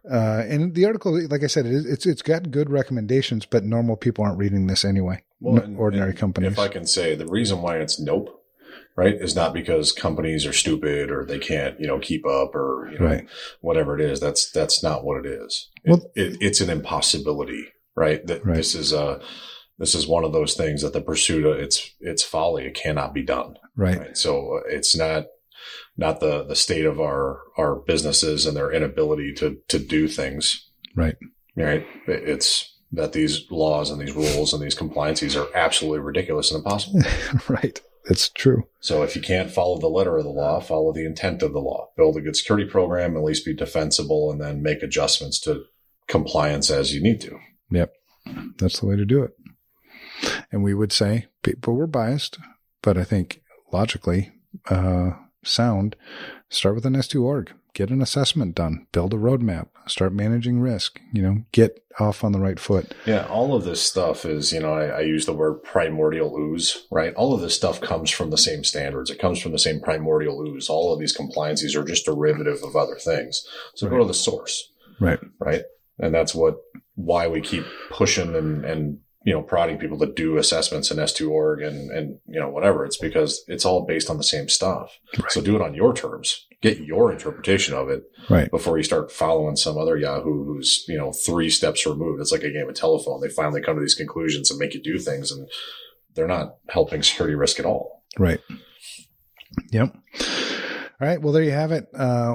And the article, like I said, it's got good recommendations, but normal people aren't reading this anyway. Well, ordinary companies. If I can say, the reason why it's nope, right, is not because companies are stupid or they can't, keep up or right. whatever it is. That's not what it is. It's an impossibility, right? Right. This is one of those things that the pursuit of it's folly. It cannot be done. Right. So it's not the state of our businesses and their inability to do things. Right. Right. It's that these laws and these rules and these compliances are absolutely ridiculous and impossible. Right. That's true. So if you can't follow the letter of the law, follow the intent of the law. Build a good security program, at least be defensible, and then make adjustments to compliance as you need to. Yep. That's the way to do it. And we would say, people were biased, but I think logically sound, start with an S2 org, get an assessment done, build a roadmap, start managing risk, get off on the right foot. Yeah. All of this stuff is, I use the word primordial ooze, right? All of this stuff comes from the same standards. It comes from the same primordial ooze. All of these compliances are just derivative of other things. So right. Go to the source. Right. Right. And that's why we keep pushing and prodding people to do assessments in S2 org and whatever. It's because it's all based on the same stuff. Right. So do it on your terms. Get your interpretation of it right. before you start following some other Yahoo who's, 3 steps removed. It's like a game of telephone. They finally come to these conclusions and make you do things, and they're not helping security risk at all. Right. Yep. All right. Well, there you have it.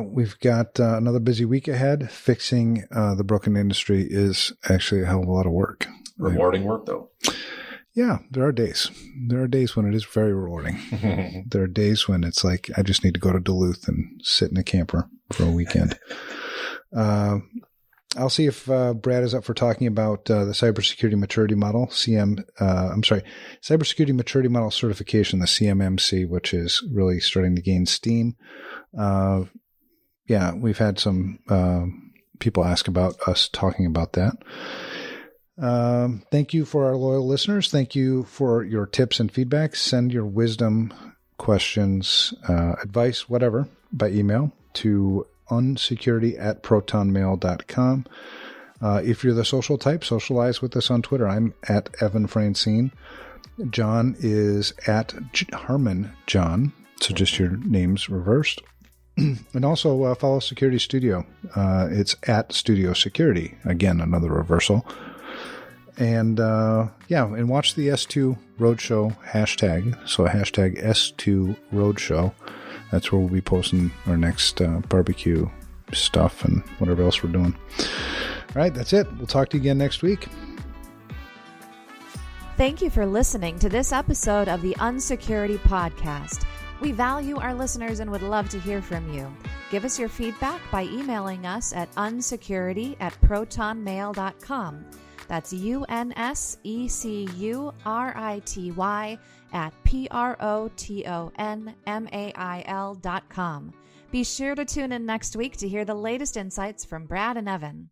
We've got another busy week ahead. Fixing the broken industry is actually a hell of a lot of work. Rewarding work, though. Yeah, there are days. There are days when it is very rewarding. There are days when it's like, I just need to go to Duluth and sit in a camper for a weekend. I'll see if Brad is up for talking about the Cybersecurity Maturity Model, Cybersecurity Maturity Model Certification, the CMMC, which is really starting to gain steam. We've had some people ask about us talking about that. Thank you for our loyal listeners. Thank you for your tips and feedback. Send your wisdom, questions, advice, whatever, by email to unsecurity@protonmail.com. If you're the social type, socialize with us on Twitter. I'm at Evan Francine. John is at Harmon John. So just your names reversed. And also follow Security Studio. It's at Studio Security. Again, another reversal. And and watch the S2 Roadshow hashtag. So hashtag S2 Roadshow. That's where we'll be posting our next barbecue stuff and whatever else we're doing. All right, that's it. We'll talk to you again next week. Thank you for listening to this episode of the Unsecurity Podcast. We value our listeners and would love to hear from you. Give us your feedback by emailing us at unsecurity@protonmail.com. That's unsecurity@protonmail.com. Be sure to tune in next week to hear the latest insights from Brad and Evan.